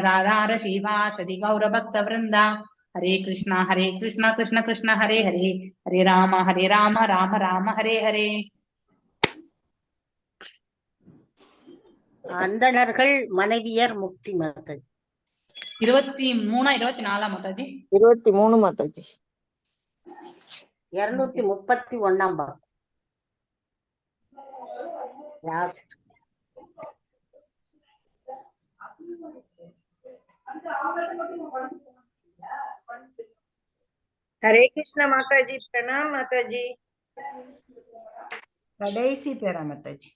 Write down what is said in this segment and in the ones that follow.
दादार शिवाशदि गौरभक्त वृंदा हरे कृष्णा कृष्ण कृष्ण हरे हरे हरे राम राम राम हरे हरे. அந்தணர்கள் மனைவியர் முக்தி மாதாஜி. 23 24 மாதாஜி. 23 மாதாஜி. 231 பாகம். हरे कृष्णा माताजी, प्रणाम माताजी. कடைசி பேரா माताजी.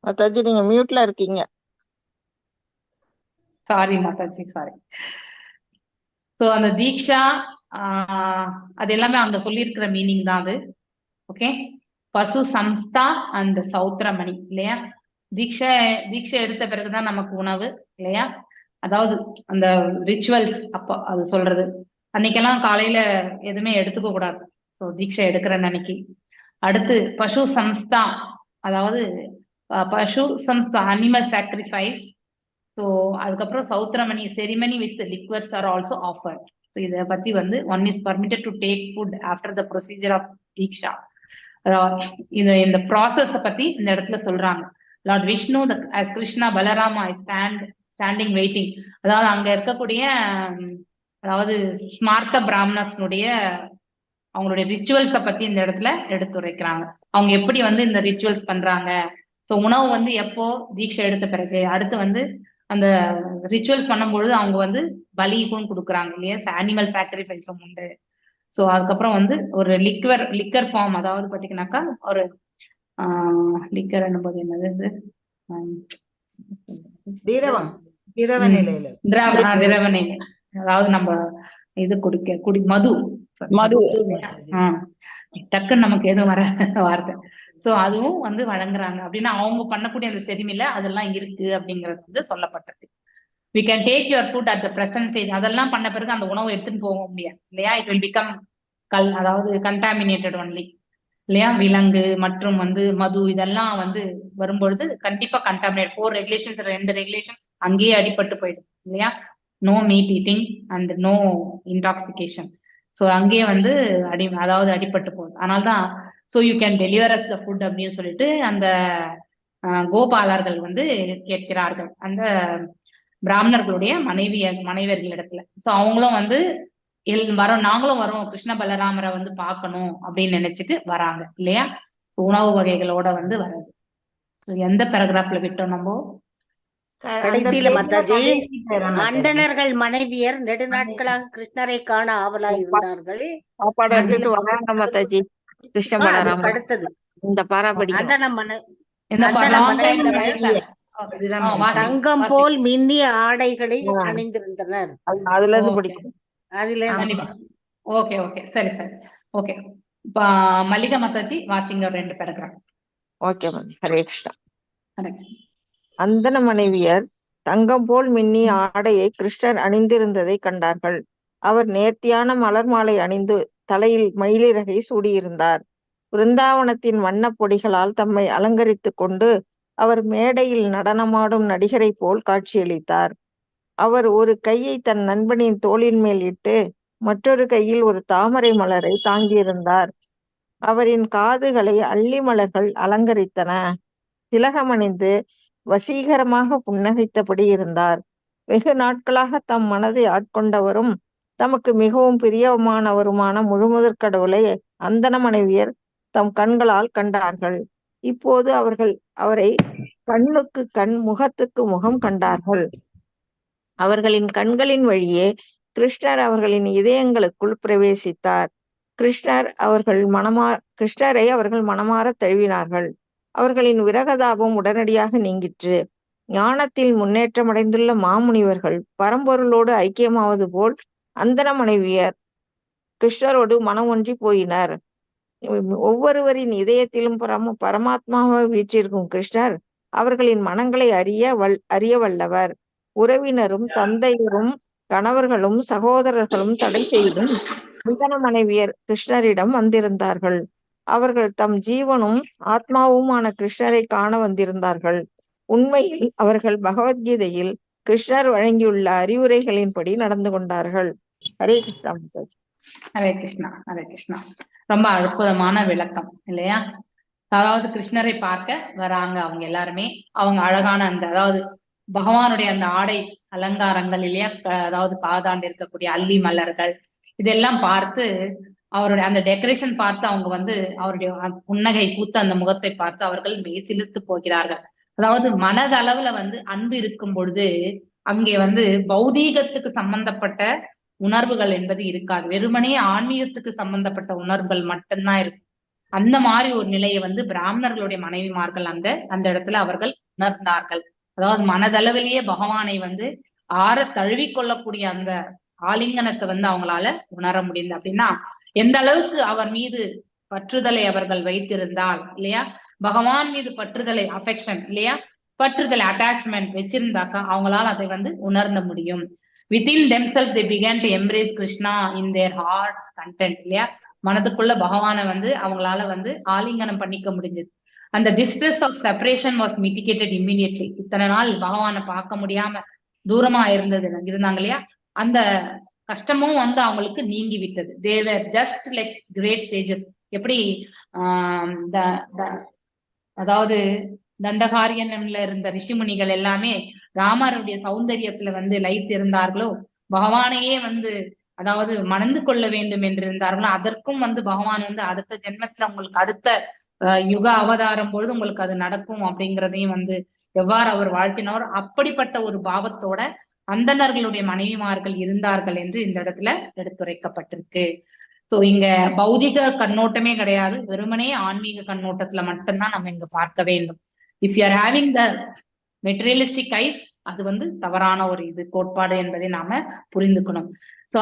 மாதாஜி நீங்க மியூட்ல இருக்கீங்க. Sorry Mataji, sorry. சோ அந்த தீக்ஷா அது எல்லாமே அங்க சொல்லியிருக்கிற மீனிங் தான் அது. ஓகே, பசு சம்ஸ்தா அண்ட் சௌத்திரமணி இல்லையா. தீட்சை எடுத்த பிறகுதான் நமக்கு உணவு இல்லையா. அதாவது அந்த ரிச்சுவல்ஸ் அப்போ அது சொல்றது. அன்னைக்கெல்லாம் காலையில எதுவுமே எடுத்துக்க கூடாது. ஸோ தீட்சை எடுக்கிற அன்னைக்கு. அடுத்து பசு சம்ஸ்தா, அதாவது பசு சம்ஸ்தா அனிமல் சாக்ரிஃபைஸ். ஸோ அதுக்கப்புறம் Sautramani ceremony with liquors are also offered. So இதை பத்தி வந்து one is permitted to take food after the procedure of diksha. இந்த ப்ராசஸ் பத்தி இந்த இடத்துல சொல்றாங்க. Lord Vishnu as Krishna Balarama standing waiting. அதாவது அங்க இருக்கக்கூடிய அதாவது ஸ்மார்த்த பிராமணனுடைய அவங்களுடைய ரிச்சுவல்ஸை பத்தி இந்த இடத்துல எடுத்துரைக்கிறாங்க. அவங்க எப்படி வந்து இந்த ரிச்சுவல்ஸ் பண்றாங்க. ஸோ உணவு வந்து எப்போ தீட்சை எடுத்த பிறகு, அடுத்து வந்து அந்த ரிச்சுவல்ஸ் பண்ணும்பொழுது அவங்க வந்து பலிக்கும் கொடுக்குறாங்க இல்லையா. அனிமல் சாக்ரிஃபைஸும் உண்டு. ஸோ அதுக்கப்புறம் வந்து ஒரு லிக்கர் ஃபார்ம், அதாவது பார்த்தீங்கன்னாக்கா ஒரு லிக்கர் என்னும்போது என்னது திரவ நிலை, அதாவது நம்ம இது மது டக்குன்னு நமக்கு எதுவும் வர வார்த்தை. சோ அதுவும் வந்து வழங்குறாங்க அப்படின்னா அவங்க பண்ணக்கூடிய அந்த செரிமில அதெல்லாம் இருக்கு அப்படிங்கிறது வந்து சொல்லப்பட்டது. we can take your food at the present stage. அதெல்லாம் பண்ண பிறகு அந்த உணவை எடுத்துன்னு போக முடியாது இல்லையா. it will become அதாவது contaminated only இல்லையா. விலங்கு மற்றும் வந்து மது இதெல்லாம் வந்து வரும்பொழுது கண்டிப்பா கண்டாமினேட். 4 ரெகுலேஷன்ஸ் 2 ரெகுலேஷன் அங்கேயே அடிபட்டு போயிடும் இல்லையா. No meat eating and no intoxication. So அங்கேயே வந்து அதாவது அடிபட்டு போகுது. அதனால்தான் so you can deliver us the food அப்படின்னு சொல்லிட்டு அந்த கோபாலர்கள் வந்து கேட்கிறார்கள் அந்த பிராமணர்களுடைய மனைவியர்களிடத்துல. ஸோ அவங்களும் வந்து வரோம், நாங்களும் வரோம் கிருஷ்ண பலராமரை வந்து பார்க்கணும் அப்படின்னு நினைச்சிட்டு வராங்க இல்லையா. உணவு வகைகளோட வந்து வர்றது. எந்த பேராகிராஃப்ல விட்டோம் நம்ம? கடைசியில மாதாஜி, அந்தணர்கள் மனைவியர் நெடுநாட்களாக கிருஷ்ணரை காண ஆவலாய் இருந்தார்கள். சாப்பாடு எடுத்துட்டு வராங்க மாதாஜி கிருஷ்ண பலராமர். அடுத்தது இந்த பாராபடி தங்கம் போல் மின்னிய ஆடைகளை அணிந்திருந்தனர். அதுல இருந்து படிக்கும். ஓகே ஓகே, சரி சரி, ஓகே. மல்லிகா மாதாஜி வாசிங்க 2 paragraph. Okay ma'am. Hare Krishna. அந்தன மனைவியர் தங்கம் போல் மின்னிய ஆடையை கிருஷ்ணர் அணிந்திருந்ததை கண்டார்கள். அவர் நேர்த்தியான மலர் மாலை அணிந்து தலையில் மயிலிறகை சூடியிருந்தார். பிருந்தாவனத்தின் வண்ணப் பொடிகளால் தம்மை அலங்கரித்துக் கொண்டு அவர் மேடையில் நடனமாடும் நடிகரை போல் காட்சியளித்தார். அவர் ஒரு கையை தன் நண்பனின் தோளின் மேல் இட்டு மற்றொரு கையில் ஒரு தாமரை மலரை தாங்கியிருந்தார். அவரின் காதுகளை அல்லி மலர்கள் அலங்கரித்தன. திலகமணிந்து வசீகரமாக புன்னகைத்தபடி இருந்தார். வெகு நாட்களாக தம் மனதை ஆட்கொண்டவரும் தமக்கு மிகவும் பிரியமானவருமான முழுமுதற் கடவுளை அந்தண மனைவியர் தம் கண்களால் கண்டார்கள். இப்போது அவர்கள் அவரை கண்ணுக்கு கண், முகத்துக்கு முகம் கண்டார்கள். அவர்களின் கண்களின் வழியே கிருஷ்ணர் அவர்களின் இதயங்களுக்குள் பிரவேசித்தார். கிருஷ்ணரை அவர்கள் மனமாற தழுவினார்கள். அவர்களின் விரகதாபம் உடனடியாக நீங்கிற்று. ஞானத்தில் முன்னேற்றமடைந்துள்ள மாமுனிவர்கள் பரம்பொருளோடு ஐக்கியமாவது போல் அந்தண மனைவியர் கிருஷ்ணரோடு மனம் ஒன்றி போயினர். ஒவ்வொருவரின் இதயத்திலும் பரமாத்மாவாக வீற்றிருக்கும் கிருஷ்ணர் அவர்களின் மனங்களை அறிய வல்லவர். உறவினரும் தந்தையரும் கணவர்களும் சகோதரர்களும் தடை செய்தும் அந்தண மனைவியர் கிருஷ்ணரிடம் வந்திருந்தார்கள். அவர்கள் தம் ஜீவனும் ஆத்மாவுமான கிருஷ்ணரை காண வந்திருந்தார்கள். உண்மையில் அவர்கள் பகவத்கீதையில் கிருஷ்ணர் வழங்கியுள்ள அறிவுரைகளின்படி நடந்து கொண்டார்கள். ஹரே கிருஷ்ணா. ஹரே கிருஷ்ணா. ஹரே கிருஷ்ணா. ரொம்ப அற்புதமான விளக்கம் இல்லையா? அதாவது கிருஷ்ணரை பார்க்க வராங்க அவங்க எல்லாருமே. அவங்க அழகான அந்த அதாவது பகவானுடைய அந்த ஆடை அலங்காரங்கள் இல்லையா, அதாவது காதாண்டு இருக்கக்கூடிய அல்லி மலர்கள் இதெல்லாம் பார்த்து அவருடைய அந்த டெக்கரேஷன் பார்த்து அவங்க வந்து அவருடைய புன்னகை பூத்த அந்த முகத்தை பார்த்து அவர்கள் மெய்சிலிர்த்து போகிறார்கள். அதாவது மனதளவுல வந்து அன்பு இருக்கும் பொழுது அங்கே வந்து பௌதீகத்துக்கு சம்பந்தப்பட்ட உணர்வுகள் என்பது இருக்காது. வெறுமனே ஆன்மீகத்துக்கு சம்பந்தப்பட்ட உணர்வுகள் மட்டும்தான் இருக்கும். அந்த மாதிரி ஒரு நிலையை வந்து பிராமணர்களுடைய மனைவிமார்கள் அந்த இடத்துல அவர்கள் உணர்ந்தார்கள். அதாவது மனதளவிலேயே பகவானை வந்து ஆற தழுவி கொள்ளக்கூடிய அந்த ஆலிங்கனத்தை வந்து அவங்களால உணர முடியுது. அப்படின்னா எந்த அளவுக்கு அவர் மீது பற்றுதலை அவர்கள் வைத்திருந்தால் இல்லையா, பகவான் மீது பற்றுதலை அஃபெக்ஷன் இல்லையா, பற்றுதலை அட்டாச்மெண்ட் வச்சிருந்தாக்கா அவங்களால அதை வந்து உணர்ந்த முடியும். Within themselves they began to embrace Krishna in their hearts content இல்லையா, மனதுக்குள்ள பகவானை வந்து அவங்களால வந்து ஆலிங்கனம் பண்ணிக்க முடிஞ்சது. அந்த distress of separation was mitigated immediately. இத்தனை நாள் பகவானை பார்க்க முடியாம தூரமா இருந்தாங்க இல்லையா, அந்த கஷ்டமும் வந்து அவங்களுக்கு நீங்கி விட்டது. they were just like great sages. எப்படி அதாவது தண்டகாரியன்ல இருந்த ரிஷிமுனிகள் எல்லாமே ராமருடைய சௌந்தரியத்துல வந்து லைத்து இருந்தார்களோ, பகவானையே வந்து அதாவது மணந்து கொள்ள வேண்டும் என்று இருந்தார்களோ, அதற்கும் வந்து பகவான் வந்து அடுத்த ஜென்மத்துல உங்களுக்கு அடுத்த யுக அவதாரம் பொழுது உங்களுக்கு அது நடக்கும் அப்படிங்கிறதையும் வந்து எவ்வாறு அவர் வாழ்த்தினார், அப்படிப்பட்ட ஒரு பாவத்தோட அந்தணர்களுடைய மனைவிமார்கள் இருந்தார்கள் என்று இந்த இடத்துல எடுத்துரைக்கப்பட்டிருக்கு. சோ இங்க பௌதிக கண்ணோட்டமே கிடையாது, வெறுமனே ஆன்மீக கண்ணோட்டத்துல மட்டும்தான் நம்ம இங்க பார்க்க வேண்டும். If you are having the materialistic eyes, அது வந்து தவறான ஒரு கோட்பாடு என்பதை நாம புரிந்துக்கணும். சோ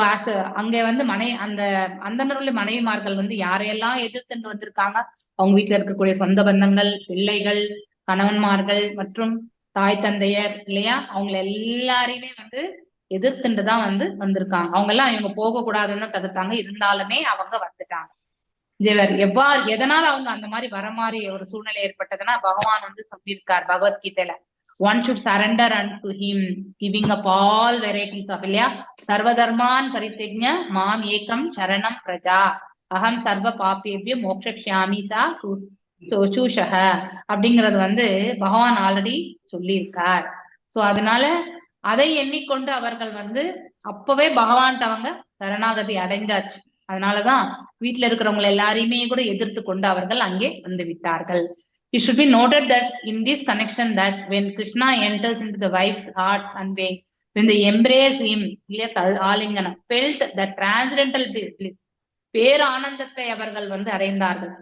அங்க வந்து அந்த அந்தணர்களுடைய மனைவிமார்கள் வந்து யாரையெல்லாம் எதிர்த்துட்டு வந்திருக்காங்க, அவங்க வீட்டுல இருக்கக்கூடிய சொந்த பந்தங்கள், பிள்ளைகள், கணவன்மார்கள் மற்றும் தாய் தந்தையர் இல்லையா, அவங்க எல்லாரையுமே வந்து எதிர்த்துட்டுதான் வந்திருக்காங்க. அவங்க எல்லாம் இவங்க போக கூடாதுன்னு தடுத்தாங்க, இருந்தாலுமே அவங்க வந்துட்டாங்க. எதனால அவங்க அந்த மாதிரி வர மாதிரி ஒரு சூழ்நிலை ஏற்பட்டதுன்னா, பகவான் வந்து சொல்லியிருக்கார் பகவத்கீதையில, one should surrender unto him, giving up all varieties of இல்லையா, சர்வதர்மான் பரித்யஜ்ய மாம் ஏகம் சரணம் பிரஜா அகம் சர்வ பாப்பேபிய மோக்ஷாமி சா சூஷக அப்படிங்கறது வந்து பகவான் ஆல்ரெடி சொல்லியிருக்கார். சோ அதனால அதை எண்ணிக்கொண்டு அவர்கள் வந்து அப்பவே பகவான்கிட்ட அவங்க சரணாகதி அடைஞ்சாச்சு. அதனாலதான் வீட்டுல இருக்கிறவங்க எல்லாரையுமே கூட எதிர்த்து கொண்டு அவர்கள் அங்கே வந்து விட்டார்கள். It should be noted that in this connection that when Krishna enters into the wife's heart and when they embrace him, ஆலிங்கனம், felt the transcendental bliss, பேர் ஆனந்தத்தை அவர்கள் வந்து அடைந்தார்கள்.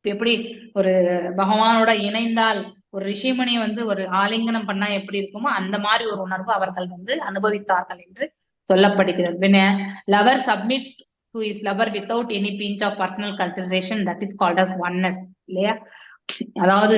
எப்படி ஒரு பகவானோட இணைந்தால் ஒரு ரிஷிமணி வந்து ஒரு ஆலிங்கனம் பண்ணா எப்படி இருக்குமோ அந்த மாதிரி ஒரு உணர்வு அவர்கள் வந்து அனுபவித்தார்கள் என்று சொல்லப்படுகிறது. When a lover submits to his lover without any pinch of personal consideration, that is called as oneness இல்லையா. அதாவது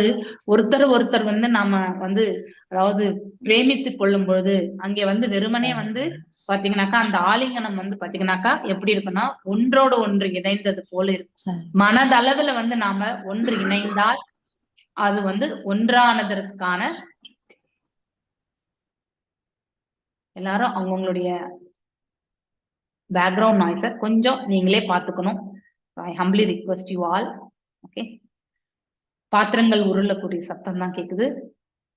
ஒருத்தர் வந்து நாம வந்து அதாவது பிரேமித்து கொள்ளும் பொழுது அங்கே வந்து வெறுமனே வந்து பாத்தீங்கன்னாக்கா அந்த ஆலிங்கனம் வந்து பாத்தீங்கன்னாக்கா எப்படி இருக்குன்னா ஒன்றோடு ஒன்று இணைந்தது போல இருக்கும். மனதளவுல வந்து நாம ஒன்று இணைந்தால் அது வந்து ஒன்றானதற்கான எல்லாரும் அவங்களுடைய பேக்ரவுண்ட் நாய்ஸ கொஞ்சம் நீங்களே பாத்துக்கணும். I humbly request you all. Okay, பாத்திரங்கள் உருளக்கூடிய சத்தம் தான் கேக்குது.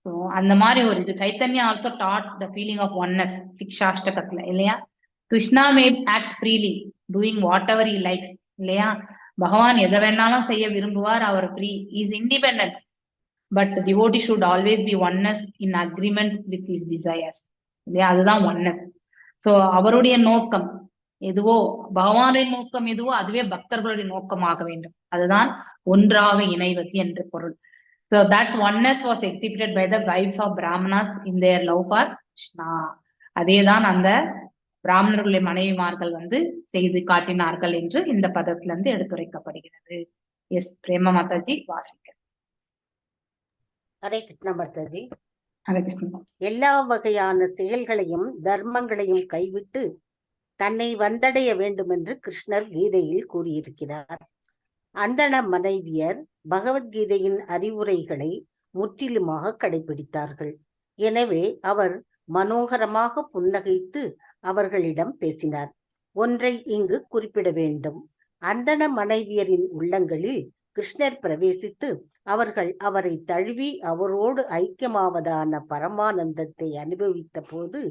ஸோ அந்த மாதிரி ஒரு இது Chaitanya also that the feeling of oneness சிக்ஷாஷ்டகத்துல இல்லையா. Krishna may act freely doing whatever he likes இல்லையா. பகவான் எதை வேணாலும் செய்ய விரும்புவார், அவர் free, is independent. But devotee should always be oneness in agreement with his desires இல்லையா. அதுதான் ஒன்னஸ். ஸோ அவருடைய நோக்கம் எதுவோ, பகவானின் நோக்கம் எதுவோ அதுவே பக்தர்களுடைய நோக்கமாக வேண்டும். அதுதான் ஒன்றாக இணைவது என்று பொருள். So that oneness was exhibited by the wives of Brahmanas in their love for Krishna. அதேதான் அந்த பிராமணர்களுடைய மனைவிமார்கள் செய்து காட்டினார்கள் என்று இந்த பதத்திலிருந்து எடுத்துரைக்கப்படுகிறது. எஸ் பிரேம மாதாஜி வாசிக்க. ஹரே கிருஷ்ண மாதாஜி. ஹரே கிருஷ்ணா. எல்லா வகையான செயல்களையும் தர்மங்களையும் கைவிட்டு தன்னை வந்தடைய வேண்டும் என்று கிருஷ்ணர் கீதையில் கூறியிருக்கிறார். அந்தண மனைவியர் பகவத்கீதையின் அறிவுரைகளை முற்றிலுமாக கடைபிடித்தார்கள். எனவே அவர் மனோகரமாக புன்னகைத்து அவர்களிடம் பேசினார். ஒன்றை இங்கு குறிப்பிட வேண்டும். அந்தண மனைவியரின் உள்ளங்களில் கிருஷ்ணர் பிரவேசித்து அவர்கள் அவரை தழுவி அவரோடு ஐக்கியமாவதான பரமானந்தத்தை அனுபவித்த போது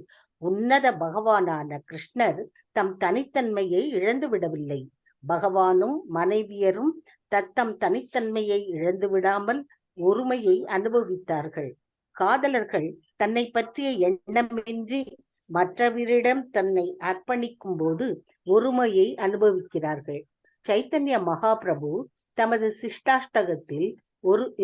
உன்னத பகவானான கிருஷ்ணர் தம் தனித்தன்மையை இழந்துவிடவில்லை. பகவானும் மனைவியரும் தத்தம் தனித்தன்மையை இழந்து விடாமல் ஒருமையை அனுபவித்தார்கள். காதலர்கள் தன்னை பற்றிய எண்ணமின்றி மற்றவரிடம் தன்னை அர்ப்பணிக்கும் போது ஒருமையை அனுபவிக்கிறார்கள். சைத்தன்ய மகாபிரபு தமது சிஷ்டாஷ்டகத்தில்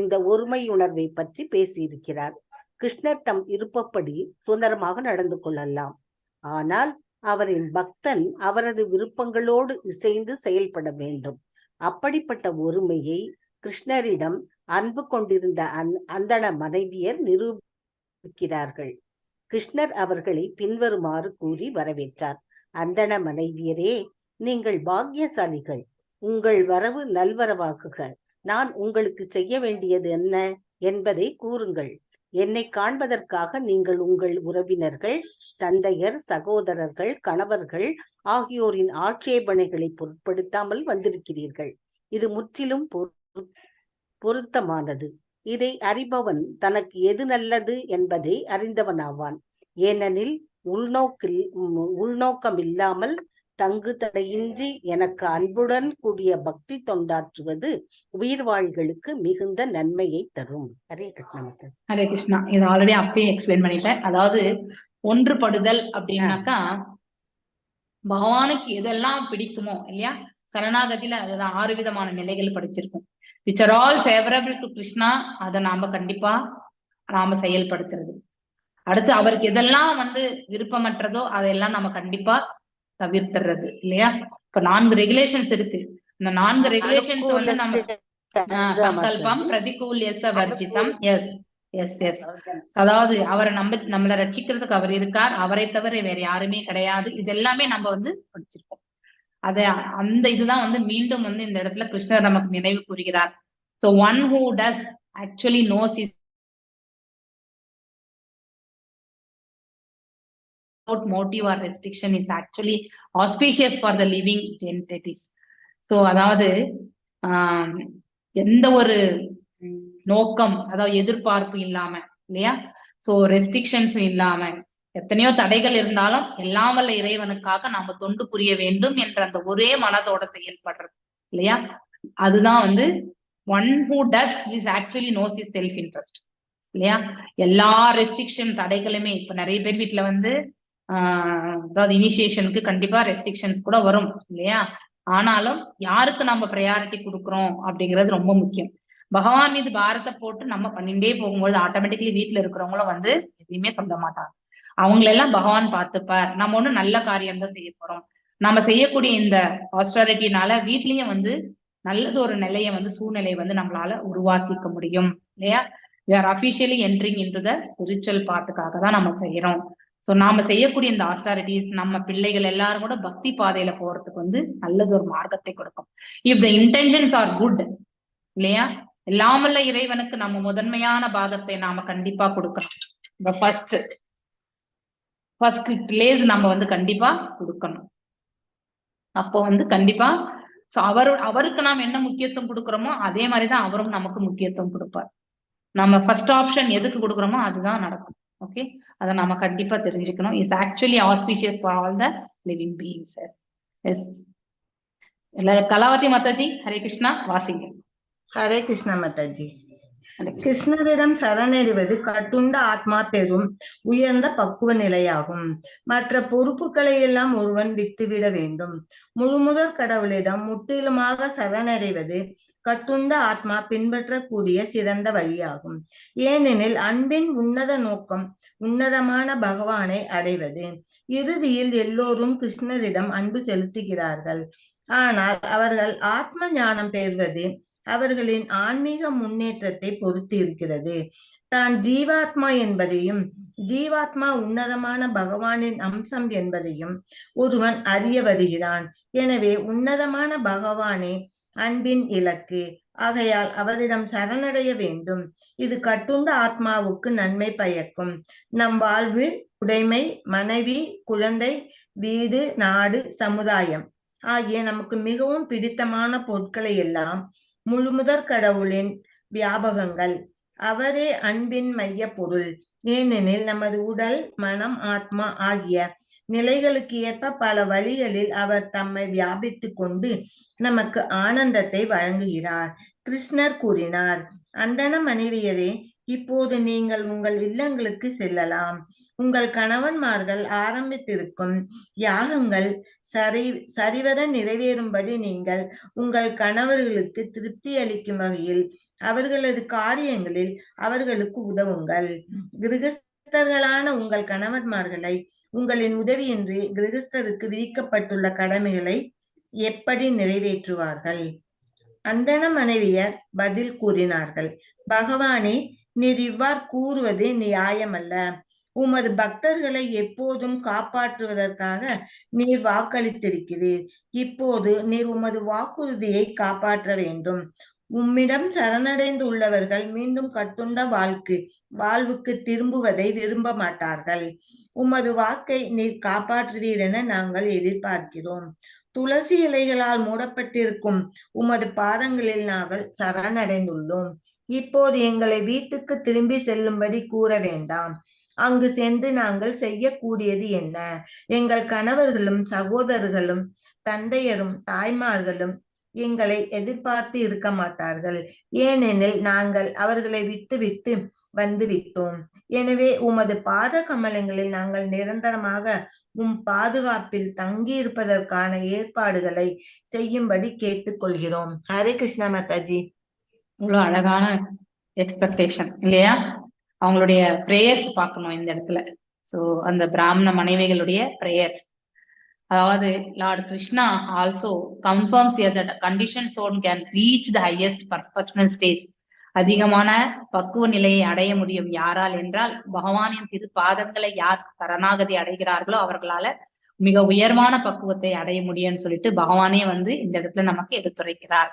இந்த ஒருமையுணர்வை பற்றி பேசியிருக்கிறார். கிருஷ்ணர் தம் விருப்பப்படி சுதந்திரமாக நடந்து கொள்ளலாம். ஆனால் அவரின் பக்தன் அவரது விருப்பங்களோடு இசைந்து செயல்பட வேண்டும். அப்படிப்பட்ட ஒருமையை கிருஷ்ணரிடம் அன்பு கொண்டிருந்த அந்தண மனைவியர் நிரூபிக்கிறார்கள். கிருஷ்ணர் அவர்களை பின்வருமாறு கூறி வரவேற்றார். அந்தண மனைவியரே, நீங்கள் பாக்கியசாலிகள். உங்கள் வரவு நல்வரவாகுக. நான் உங்களுக்கு செய்ய வேண்டியது என்ன என்பதை கூறுங்கள். என்னை காண்பதற்காக நீங்கள் உங்கள் உறவினர்கள், தந்தையர், சகோதரர்கள், கணவர்கள் ஆகியோரின் ஆட்சேபனைகளை பொருட்படுத்தாமல் வந்திருக்கிறீர்கள். இது முற்றிலும் பொருத்தமானது. இதை அறிபவன் தனக்கு எது நல்லது என்பதை அறிந்தவனாவான். ஏனெனில் உள்நோக்கமில்லாமல் தங்கு தடையின்றி எனக்கு அன்புடன் கூடிய பக்தி தொண்டாற்றுவது உயிர்வாழ்களுக்கு மிகுந்த நன்மையை தரும். ஹரே கிருஷ்ணா. ஹரே கிருஷ்ணா. இது ஆல்ரெடி அப்பயே எக்ஸ்பிளைன் பண்ணிட்டேன். அதாவது ஒன்றுபடுதல் அப்படின்னாக்கா பகவானுக்கு எதெல்லாம் பிடிக்குமோ இல்லையா, சரணாகதியில அதுதான் 6 விதமான நிலைகள் படிச்சிருக்கோம். Which are all favourable to Krishna. அதை நாம செயல்படுத்துறது. அடுத்து அவருக்கு எதெல்லாம் விருப்பமற்றதோ அதெல்லாம் நம்ம கண்டிப்பா தவிர்த்துறது இல்லையா. இப்ப 4 ரெகுலேஷன்ஸ் இருக்கு. இந்த 4 ரெகுலேஷன்ஸ் நம்ம சங்கல்பம் பிரதிகூல்யச வர்ஜிதம். எஸ் எஸ் எஸ் அதாவது அவரை நம்மளை ரட்சிக்கிறதுக்கு அவர் இருக்கார், அவரை தவிர வேற யாருமே கிடையாது. இது எல்லாமே நம்ம படிச்சிருக்கோம். அந்த இதுதான் மீண்டும் இந்த இடத்துல கிருஷ்ணர் நமக்கு நினைவு கூறுகிறார். So one who does actually knows his motive or restriction is actually auspicious for the living entities. So அதாவது எந்த ஒரு நோக்கம், அதாவது எதிர்பார்ப்பு இல்லாம இல்லையா, சோ ரெஸ்ட்ரிக்ஷன்ஸ் இல்லாம எத்தனையோ தடைகள் இருந்தாலும் எல்லாம் வல்ல இறைவனுக்காக நாம தொண்டு புரிய வேண்டும் என்ற அந்த ஒரே மனதோட செயல்படுறது இல்லையா. அதுதான் one who does is actually knows his self interest இல்லையா. எல்லா ரெஸ்ட்ரிக்ஷன் தடைகளுமே இப்ப நிறைய பேர் வீட்டுல அதாவது இனிஷியேஷனுக்கு கண்டிப்பா ரெஸ்ட்ரிக்ஷன்ஸ் கூட வரும் இல்லையா. ஆனாலும் யாருக்கு நம்ம ப்ரையாரிட்டி கொடுக்குறோம் அப்படிங்கிறது ரொம்ப முக்கியம். பகவான் மீது பாரத்தை போட்டு நம்ம பண்ணிட்டே போகும்போது ஆட்டோமேட்டிக்கலி வீட்டுல இருக்கிறவங்களும் எதையுமே சொல்ல மாட்டாங்க. அவங்களெல்லாம் பகவான் பார்த்துப்பார். நம்ம ஒண்ணு நல்ல காரியம் தான் செய்ய போறோம். நம்ம செய்யக்கூடிய இந்த ஆஸ்டாரிட்டினால வீட்லயும் நல்லது ஒரு நிலையை சூழ்நிலையை நம்மளால உருவாக்கிக்க முடியும் இல்லையா. we are officially entering into the spiritual பாத்துக்காக தான் நம்ம செய்யறோம். சோ நாம செய்யக்கூடிய இந்த ஆஸ்டாரிட்டிஸ் நம்ம பிள்ளைகள் எல்லாரும் கூட பக்தி பாதையில போறதுக்கு நல்லது ஒரு மார்க்கத்தை கொடுக்கும். If the intentions are good இல்லையா, எல்லாமல்ல இறைவனுக்கு நம்ம முதன்மையான பாகத்தை நாம கண்டிப்பா கொடுக்கணும். இந்த ஃபர்ஸ்ட் பிளேஸ் நம்ம கண்டிப்பா கொடுக்கணும். அப்போ கண்டிப்பா அவருக்கு நாம் என்ன முக்கியத்துவம் கொடுக்குறோமோ அதே மாதிரிதான் அவரும் நமக்கு முக்கியத்துவம் கொடுப்பார். நம்ம ஃபர்ஸ்ட் ஆப்ஷன் எதுக்கு கொடுக்குறோமோ அதுதான் நடக்கும். ஓகே, அதை நாம கண்டிப்பா தெரிஞ்சுக்கணும். Is actually auspicious for all the living beings. Yes, Kalavati Mataji, Hare Krishna, வாசிங்க. ஹரே கிருஷ்ணா மாதாஜி. ஹரே கிருஷ்ணா. கிருஷ்ணரிடம் சரணடைவது கட்டுண்ட ஆத்மா பெறும் உயர்ந்த பக்குவ நிலையாகும். மற்ற பொறுப்புகளை எல்லாம் ஒருவன் விட்டுவிட வேண்டும். முழுமுதற் கடவுளிடம் முற்றிலுமாக சரணடைவது கட்டுண்ட ஆத்மா பின்பற்றக்கூடிய சிறந்த வழியாகும். ஏனெனில் அன்பின் உன்னத நோக்கம் உன்னதமான பகவானை அடைவது. இறுதியில் எல்லோரும் கிருஷ்ணரிடம் அன்பு செலுத்துகிறார்கள். ஆனால் அவர்கள் ஆத்ம ஞானம் பெறுவது அவர்களின் ஆன்மீக முன்னேற்றத்தை பொறுத்து இருக்கிறது. தான் ஜீவாத்மா என்பதையும் ஜீவாத்மா உன்னதமான பகவானின் அம்சம் என்பதையும் ஒருவன் அறிய வருகிறான். எனவே உன்னதமான பகவானே அன்பின் இலக்கு. ஆகையால் அவரிடம் சரணடைய வேண்டும். இது கட்டுண்ட ஆத்மாவுக்கு நன்மை பயக்கும். நம் வாழ்வு, உடைமை, மனைவி, குழந்தை, வீடு, நாடு, சமுதாயம் ஆகிய நமக்கு மிகவும் பிடித்தமான பொருட்களை எல்லாம் முழுமுதற் கடவுளின் வியாபகங்கள். அவரே அன்பின் மைய பொருள். ஏனெனில் நமது உடல், மனம், ஆத்மா ஆகிய நிலைகளுக்கு ஏற்ப பல வழிகளில் அவர் தம்மை வியாபித்துக் கொண்டு நமக்கு ஆனந்தத்தை வழங்குகிறார். கிருஷ்ணர் கூறினார், அந்தண மனைவியரே, இப்போது நீங்கள் உங்கள் இல்லங்களுக்கு செல்லலாம். உங்கள் கணவன்மார்கள் ஆரம்பித்திருக்கும் யாகங்கள் சரிவர நிறைவேறும்படி நீங்கள் உங்கள் கணவர்களுக்கு திருப்தி அளிக்கும் வகையில் அவர்களது காரியங்களில் அவர்களுக்கு உதவுங்கள். கிரகஸ்தர்களான உங்கள் கணவன்மார்களை உங்களின் உதவியின்றி கிரகஸ்தருக்கு விதிக்கப்பட்டுள்ள கடமைகளை எப்படி நிறைவேற்றுவார்கள்? அந்தண மனைவியர் பதில் கூறினார்கள், பகவானே, நீர் இவ்வாறு கூறுவது நியாயமல்ல. உமது பக்தர்களை எப்போதும் காப்பாற்றுவதற்காக நீர் வாக்களித்திருக்கிறீர். இப்போது நீர் உமது வாக்குறுதியை காப்பாற்ற வேண்டும். உம்மிடம் சரணடைந்து உள்ளவர்கள் மீண்டும் கட்டுண்ட வாழ்வுக்கு திரும்புவதை விரும்ப மாட்டார்கள். உமது வாக்கை நீர் காப்பாற்றுவீர் என நாங்கள் எதிர்பார்க்கிறோம். துளசி இலைகளால் மூடப்பட்டிருக்கும் உமது பாதங்களில் நாங்கள் சரணடைந்துள்ளோம். இப்போது எங்களை வீட்டுக்கு திரும்பி செல்லும்படி கூற வேண்டாம். அங்கு சென்று நாங்கள் செய்யக்கூடியது என்ன? எங்கள் கணவர்களும் சகோதரர்களும் தந்தையரும் தாய்மார்களும் எங்களை எதிர்பார்த்து இருக்க மாட்டார்கள். ஏனெனில் நாங்கள் அவர்களை விட்டு வந்து விட்டோம். எனவே உமது பாத கமலங்களில் நாங்கள் நிரந்தரமாக உம் பாதுகாப்பில் தங்கி இருப்பதற்கான ஏற்பாடுகளை செய்யும்படி கேட்டுக்கொள்கிறோம். ஹரே கிருஷ்ணா மாதாஜி. இவ்வளவு அழகான எக்ஸ்பெக்டேஷன் இல்லையா? அவங்களுடைய பிரேயர்ஸ் பார்க்கணும் இந்த இடத்துல. சோ அந்த பிராமண மனைவிகளுடைய பிரேயர்ஸ், அதாவது Lord Krishna also confirms that conditioned soul can reach the highest perfectional stage. அதிகமான பக்குவ நிலையை அடைய முடியும் யாரால் என்றால், பகவானின் திருப்பாதங்களை யார் சரணாகதி அடைகிறார்களோ அவர்களால மிக உயர்வான பக்குவத்தை அடைய முடியும்னு சொல்லிட்டு பகவானே வந்து இந்த இடத்துல நமக்கு எடுத்துரைக்கிறார்.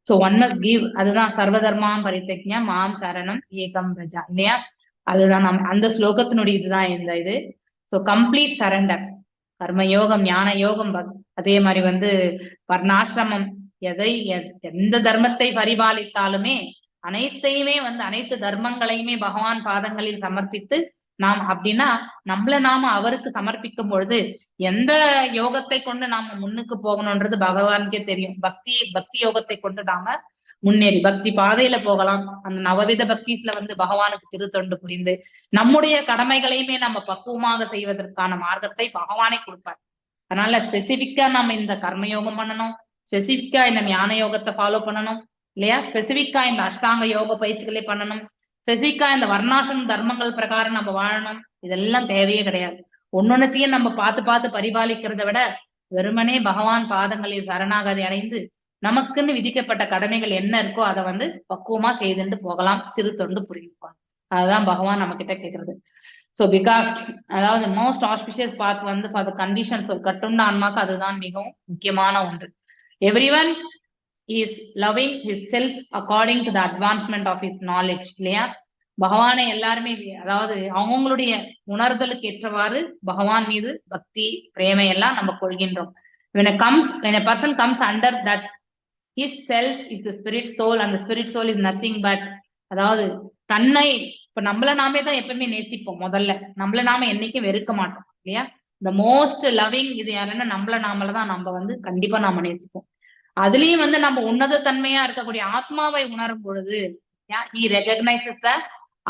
So one must give. அதுதான் சர்வதர்மாம் பரித்தக்ஞா மாம் சரணம் ஏகம் பிரஜா இல்லையா? அதுதான் அந்த ஸ்லோகத்தினுடைய இதுதான் இந்த இது. So complete surrender. கர்மயோகம், ஞான யோகம், அதே மாதிரி வந்து வர்ணாசிரமம், எந்த தர்மத்தை பரிபாலித்தாலுமே அனைத்தையுமே வந்து அனைத்து தர்மங்களையுமே பகவான் பாதங்களில் சமர்ப்பித்து நாம் அப்படின்னா நாம அவருக்கு சமர்ப்பிக்கும் பொழுது எந்த யோகத்தை கொண்டு நாம முன்னுக்கு போகணும்ன்றது பகவானுக்கே தெரியும். பக்தி யோகத்தை கொண்டு நாம முன்னேறி பக்தி பாதையில போகலாம். அந்த நவவித பக்திஸ்ல வந்து பகவானுக்கு திருத்தொண்டு புரிந்து நம்முடைய கடமைகளையுமே நம்ம பக்குவமாக செய்வதற்கான மார்க்கத்தை பகவானே கொடுப்பார். அதனால ஸ்பெசிபிக்கா நம்ம இந்த கர்மயோகம் பண்ணணும், ஸ்பெசிபிக்கா இந்த ஞான யோகத்தை ஃபாலோ பண்ணணும் இல்லையா? ஸ்பெசிபிக்கா இந்த அஷ்டாங்க யோக பயிற்சிகளை பண்ணணும், ஸ்பெசிபிக்கா இந்த வர்ணாசிரம தர்மங்கள் பிரகாரம் நம்ம வாழணும். இதெல்லாம் தேவையே கிடையாது. ஒன்னொன்னுத்தையும் நம்ம பார்த்து பரிபாலிக்கிறத விட வெறுமனே பகவான் பாதங்களில் சரணாகதி அடைந்து நமக்குன்னு விதிக்கப்பட்ட கடமைகள் என்ன இருக்கோ அதை வந்து பக்குவமா செய்துட்டு போகலாம், திருத்தொண்டு புரிஞ்சுக்கணும். அதுதான் பகவான் நம்ம கிட்ட கேட்கறது. சோ பிகாஸ் அதாவது மோஸ்ட் ஆஸ்பிஷியஸ் பாத் வந்து ஃபார் த கண்டிஷன்ஸ், ஒரு கட்டுண்ட ஆன்மாக்கு அதுதான் மிகவும் முக்கியமான ஒன்று. Everyone is loving his self according to the advancement of his knowledge இல்லையா? பகவானை எல்லாருமே அதாவது அவங்களுடைய உணர்தலுக்கு ஏற்றவாறு பகவான் மீது பக்தி பிரேமை எல்லாம் நம்ம கொள்கின்றோம். when a person comes under that his self is the spirit soul and the spirit soul is nothing but, அதாவது தன்னை இப்ப நம்மள நாமே தான் எப்பவுமே நேசிப்போம். முதல்ல நம்மள நாம என்னைக்கும் வெறுக்க மாட்டோம் இல்லையா? இந்த மோஸ்ட் லவ்விங் இது யாருன்னா நம்மள நாமளதான் நம்ம வந்து கண்டிப்பா நாம நேசிப்போம். அதுலயும் வந்து நம்ம உன்னத தன்மையா இருக்கக்கூடிய ஆத்மாவை உணரும் பொழுது he recognizes that,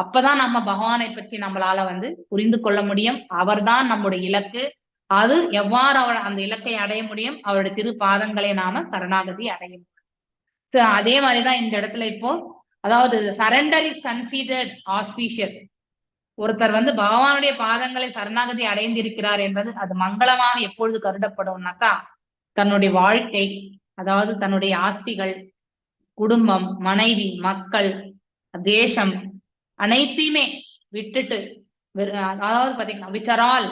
அப்பதான் நம்ம பகவானை பற்றி நம்மளால வந்து புரிந்து கொள்ள முடியும். அவர்தான் நம்முடைய இலக்கு. அது எவ்வாறு அவர் அந்த இலக்கை அடைய முடியும்? அவருடைய திரு பாதங்களை நாம சரணாகதி அடைய முடியும். அதே மாதிரிதான் இந்த இடத்துல இப்போ, அதாவது சரண்டர் இஸ் கன்சிடர்ட் ஆஸ்பீஷியஸ். ஒருத்தர் வந்து பகவானுடைய பாதங்களை சரணாகதி அடைந்திருக்கிறார் என்பது அது மங்களமாக எப்பொழுது கருதப்படும்னாக்கா, தன்னுடைய வாழ்க்கை, அதாவது தன்னுடைய ஆஸ்திகள், குடும்பம், மனைவி, மக்கள், தேசம் அனைத்தையுமே விட்டுட்டு, அதாவது பாத்தீங்கன்னா விச்சரால்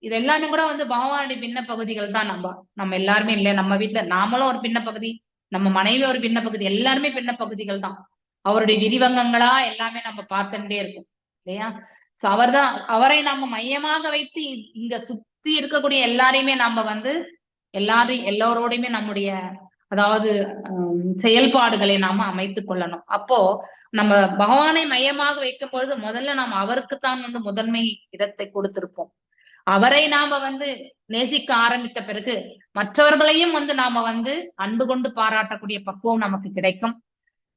இது எல்லாமே கூட வந்து பகவானுடைய பின்ன பகுதிகள் தான். நம்ம எல்லாருமே இல்லையா, நம்ம வீட்டுல நாமளும் ஒரு பின்ன பகுதி, நம்ம மனைவி ஒரு பின்ன பகுதி, எல்லாருமே பின்ன பகுதிகள் தான். அவருடைய விரிவங்கங்களா எல்லாமே நம்ம பார்த்துட்டே இருக்கோம் இல்லையா? சோ அவரை நம்ம மையமாக வைத்து இங்க சுத்தி இருக்கக்கூடிய எல்லாரையுமே நம்ம வந்து எல்லோரோடையுமே நம்முடைய அதாவது செயல்பாடுகளை நாம அமைத்துக் கொள்ளணும். அப்போ நம்ம பகவானை மையமாக வைக்கும் பொழுது முதல்ல நாம் அவருக்குத்தான் வந்து முதன்மை இடத்தை கொடுத்திருப்போம். அவரை நாம வந்து நேசிக்க ஆரம்பித்த பிறகு மற்றவர்களையும் வந்து நாம வந்து அன்பு கொண்டு பாராட்டக்கூடிய பக்குவம் நமக்கு கிடைக்கும்.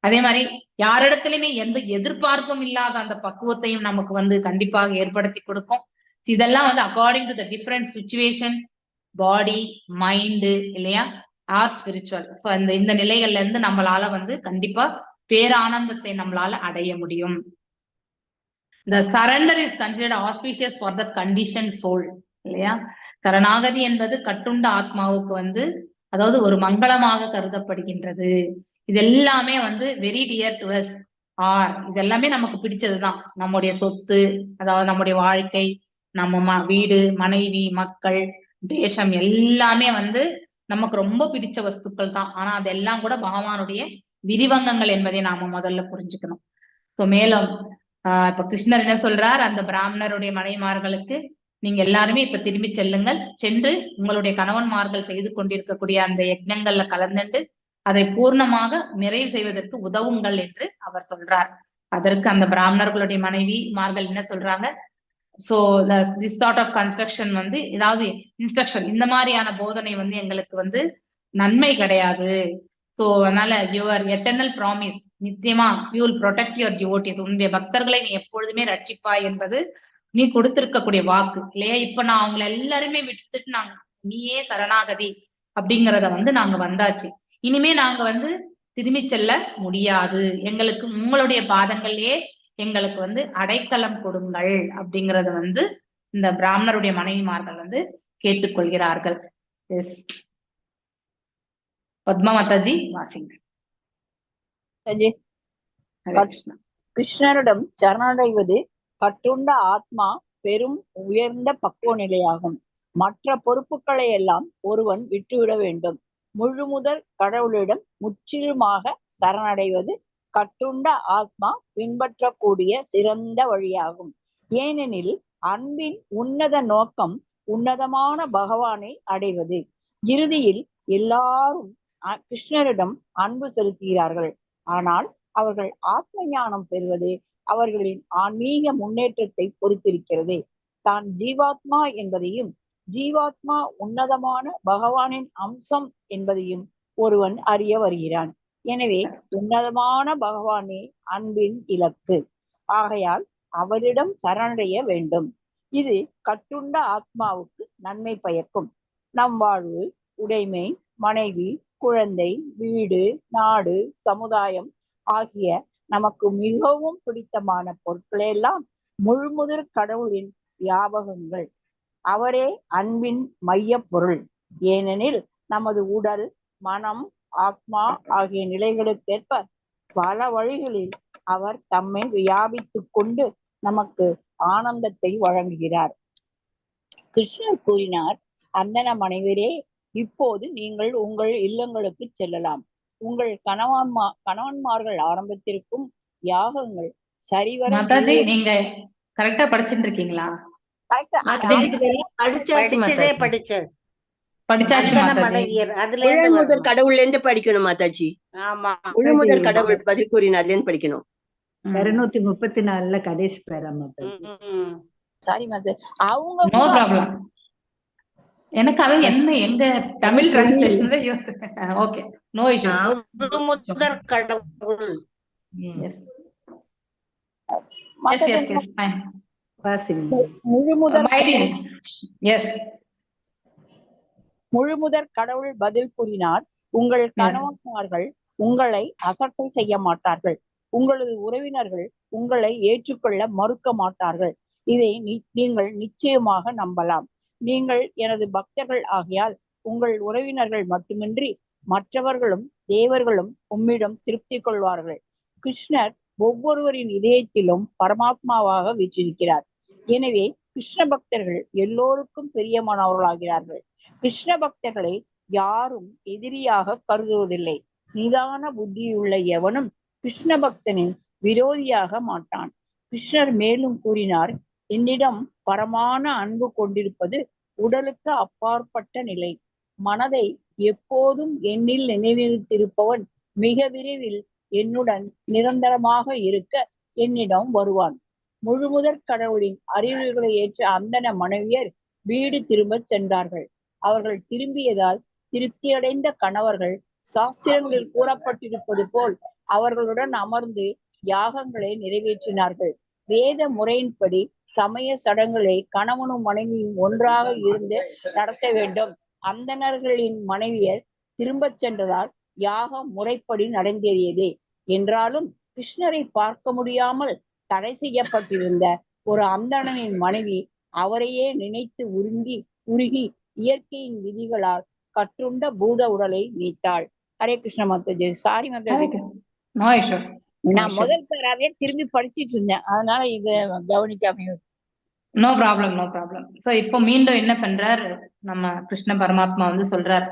அதே மாதிரி யாரிடத்திலுமே எந்த எதிர்பார்ப்பும் இல்லாத அந்த பக்குவத்தையும் நமக்கு வந்து கண்டிப்பாக ஏற்படுத்தி கொடுக்கும். இதெல்லாம் வந்து according to the different situations, body, mind இல்லையா, ஆர் ஸ்பிரிச்சுவல். ஸோ இந்த நிலைகள்ல இருந்து நம்மளால வந்து கண்டிப்பா பேரானந்தத்தை நம்மளால அடைய முடியும். The surrender is considered auspicious for the conditioned soul இல்லையா? சரணாகதி என்பது கட்டுண்ட ஆத்மாவுக்கு வந்து அதாவது ஒரு மங்களமாக கருதப்படுகின்றது. இது எல்லாமே வந்து very dear to us are, இது எல்லாமே நமக்கு பிடிச்சதுதான். நம்முடைய சொத்து, அதாவது நம்முடைய வாழ்க்கை, நம்ம வீடு, மனைவி, மக்கள், தேசம் எல்லாமே வந்து நமக்கு ரொம்ப பிடிச்ச வஸ்துக்கள் தான். ஆனா அதெல்லாம் கூட பகவானுடைய விரிவங்கங்கள் என்பதை நாம முதல்ல புரிஞ்சுக்கணும். சோ மேலும் இப்ப கிருஷ்ணர் என்ன சொல்றார், அந்த பிராமணருடைய மனைவிமார்களுக்கு, நீங்க எல்லாருமே இப்ப திரும்பி செல்லுங்கள், சென்று உங்களுடைய கணவன்மார்கள் செய்து கொண்டிருக்கக்கூடிய அந்த யஜ்ஞங்கள்ல கலந்துட்டு அதை பூர்ணமாக நிறைவு செய்வதற்கு உதவுங்கள் என்று அவர் சொல்றார். அதற்கு அந்த பிராமணர்களுடைய மனைவிமார்கள் என்ன சொல்றாங்க, so this sort of construction வந்து ஏதாவது இன்ஸ்ட்ரக்ஷன், இந்த மாதிரியான போதனை வந்து எங்களுக்கு வந்து நன்மை கிடையாது. சோ அதனால யுவர் எட்டர்னல் ப்ராமிஸ், நிச்சயமா you will protect your devotees, உன்னுடைய பக்தர்களை நீ எப்பொழுதுமே ரட்சிப்பாய் என்பது நீ கொடுத்திருக்கக்கூடிய வாக்கு இல்லையா? இப்ப நான் அவங்களை எல்லாருமே விட்டுட்டு நாங்க நீயே சரணாகதி அப்படிங்கிறத வந்து நாங்க வந்தாச்சு. இனிமே நாங்க வந்து திரும்பி செல்ல முடியாது, எங்களுக்கு உங்களுடைய பாதங்கள்லயே எங்களுக்கு வந்து அடைக்கலம் கொடுங்கள் அப்படிங்கறத வந்து இந்த பிராமணருடைய மனைவிமார்கள் வந்து கேட்டுக்கொள்கிறார்கள். எஸ் பத்மா மாதாஜி வாசிங்க. கிருஷ்ணரிடம் சரணடைவது கட்டுண்ட ஆத்மா பெரும் உயர்ந்த பக்குவ நிலையாகும். மற்ற பொறுப்புகளை எல்லாம் ஒருவன் விட்டுவிட வேண்டும். முழுமுதற் கடவுளிடம் முற்றிலுமாக சரணடைவது கட்டுண்ட ஆத்மா பின்பற்றக்கூடிய சிறந்த வழியாகும். ஏனெனில் அன்பின் உன்னத நோக்கம் உன்னதமான பகவானை அடைவது. இறுதியில் எல்லாரும் கிருஷ்ணரிடம் அன்பு செலுத்துகிறார்கள். ஆனால் அவர்கள் ஆத்ம ஞானம் பெறுவது அவர்களின் ஆன்மீக முன்னேற்றத்தை பொறுத்திருக்கிறது. தான் ஜீவாத்மா என்பதையும் ஜீவாத்மா உன்னதமான பகவானின் அம்சம் என்பதையும் ஒருவன் அறிய வருகிறான். எனவே உன்னதமான பகவானே அன்பின் இலக்கு. ஆகையால் அவரிடம் சரணடைய வேண்டும். இது கட்டுண்ட ஆத்மாவுக்கு நன்மை பயக்கும். நம் வாழ்வு, உடைமை, மனைவி, குழந்தை, வீடு, நாடு, சமுதாயம் ஆகிய நமக்கு மிகவும் பிடித்தமான பொருட்களெல்லாம் முழுமுதற் கடவுளின் வியாபகங்கள். அவரே அன்பின் மைய பொருள். ஏனெனில் நமது உடல், மனம், ஆத்மா ஆகிய நிலைகளுக்கேற்ப பல வழிகளில் அவர் தம்மை வியாபித்துக் கொண்டு நமக்கு ஆனந்தத்தை வழங்குகிறார். கிருஷ்ணர் கூறினார், அந்தன மனைவரே, இப்போது நீங்கள் உங்கள் இல்லங்களுக்கு செல்லலாம். உங்கள் கணவன்மார்கள் ஆரம்பித்திருக்கும் யாகங்கள் சரிவர. நீங்க கரெக்டா படிச்சுட்டு இருக்கீங்களா? கடவுள்ல இருந்து படிக்கணும் மாதாஜி. முழுமுதற் கடவுள் பதில் கூறினார் படிக்கணும். 234 கடைசி பேரா மாதாஜி. சாரி மாதாஜி. அவங்க நோ கூட ப்ராப்ளம். எனக்கு அது என்ன எங்க தமிழ் டிரான்ஸ்லேஷன்ல ஓகே, நோ இஷ்யூ. முதற் கடவுள். Yes yes yes fine. முழுமுதற் கடவுள் பதில் கூறினார், உங்கள் கணவன்மார்கள் உங்களை அசட்டை செய்ய மாட்டார்கள், உங்களது உறவினர்கள் உங்களை ஏற்றுக்கொள்ள மறுக்க மாட்டார்கள். இதை நீங்கள் நிச்சயமாக நம்பலாம். நீங்கள் எனது பக்தர்கள் ஆகையால் உங்கள் உறவினர்கள் மட்டுமின்றி மற்றவர்களும் தேவர்களும் உம்மிடம் திருப்தி கொள்வார்கள். கிருஷ்ணர் ஒவ்வொருவரின் இதயத்திலும் பரமாத்மாவாக வீற்றிருக்கிறார். எனவே கிருஷ்ண பக்தர்கள் எல்லோருக்கும் பிரியமானவர்களாகிறார்கள். கிருஷ்ண பக்தர்களை யாரும் எதிரியாக கருதுவதில்லை. நிதான புத்தியுள்ள எவனும் கிருஷ்ண பக்தனின் விரோதியாக மாட்டான். கிருஷ்ணர் மேலும் கூறினார், என்னிடம் பரமான அன்பு கொண்டிருப்பது உடலுக்கு அப்பாற்பட்ட நிலை. மனதை எப்போதும் எண்ணில் நினைவிருத்திருப்பவன் மிக விரைவில் என்னுடன் நிரந்தரமாக இருக்க என்னிடம் வருவான். முழுமுதற் கடவுளின் அறிவுரைகளை ஏற்ற அந்தன மனைவியர் வீடு திரும்பச் சென்றார்கள். அவர்கள் திரும்பியதால் திருப்தியடைந்த கணவர்கள் சாஸ்திரங்களில் கூறப்பட்டிருப்பது போல் அவர்களுடன் அமர்ந்து யாகங்களை நிறைவேற்றினார்கள். வேத முறையின்படி சமய சடங்குகளை கணவனும் மனைவியும் ஒன்றாக இருந்து நடத்த வேண்டும். அந்தணர்களின் மனைவியர் திரும்பச் சென்றதால் யாகம் முறைப்படி நடந்தேறியது. என்றாலும் கிருஷ்ணரை பார்க்க முடியாமல் தடை செய்யப்பட்டிருந்த ஒரு அந்தணனின் மனைவி அவரையே நினைத்து உருகி இயற்கையின் விதிகளால் கற்றுண்ட பூத உடலை நீத்தாள். ஹரே கிருஷ்ண மாதாஜி. சாரி மாதாஜி, நான் முதல் பேராவே திரும்பி படிச்சிட்டு இருந்தேன், அதனால இத கவனிக்காம. No problem, no problem. So இப்போ மீண்டும் என்ன பண்றார் நம்ம கிருஷ்ண பரமாத்மா வந்து சொல்றார்,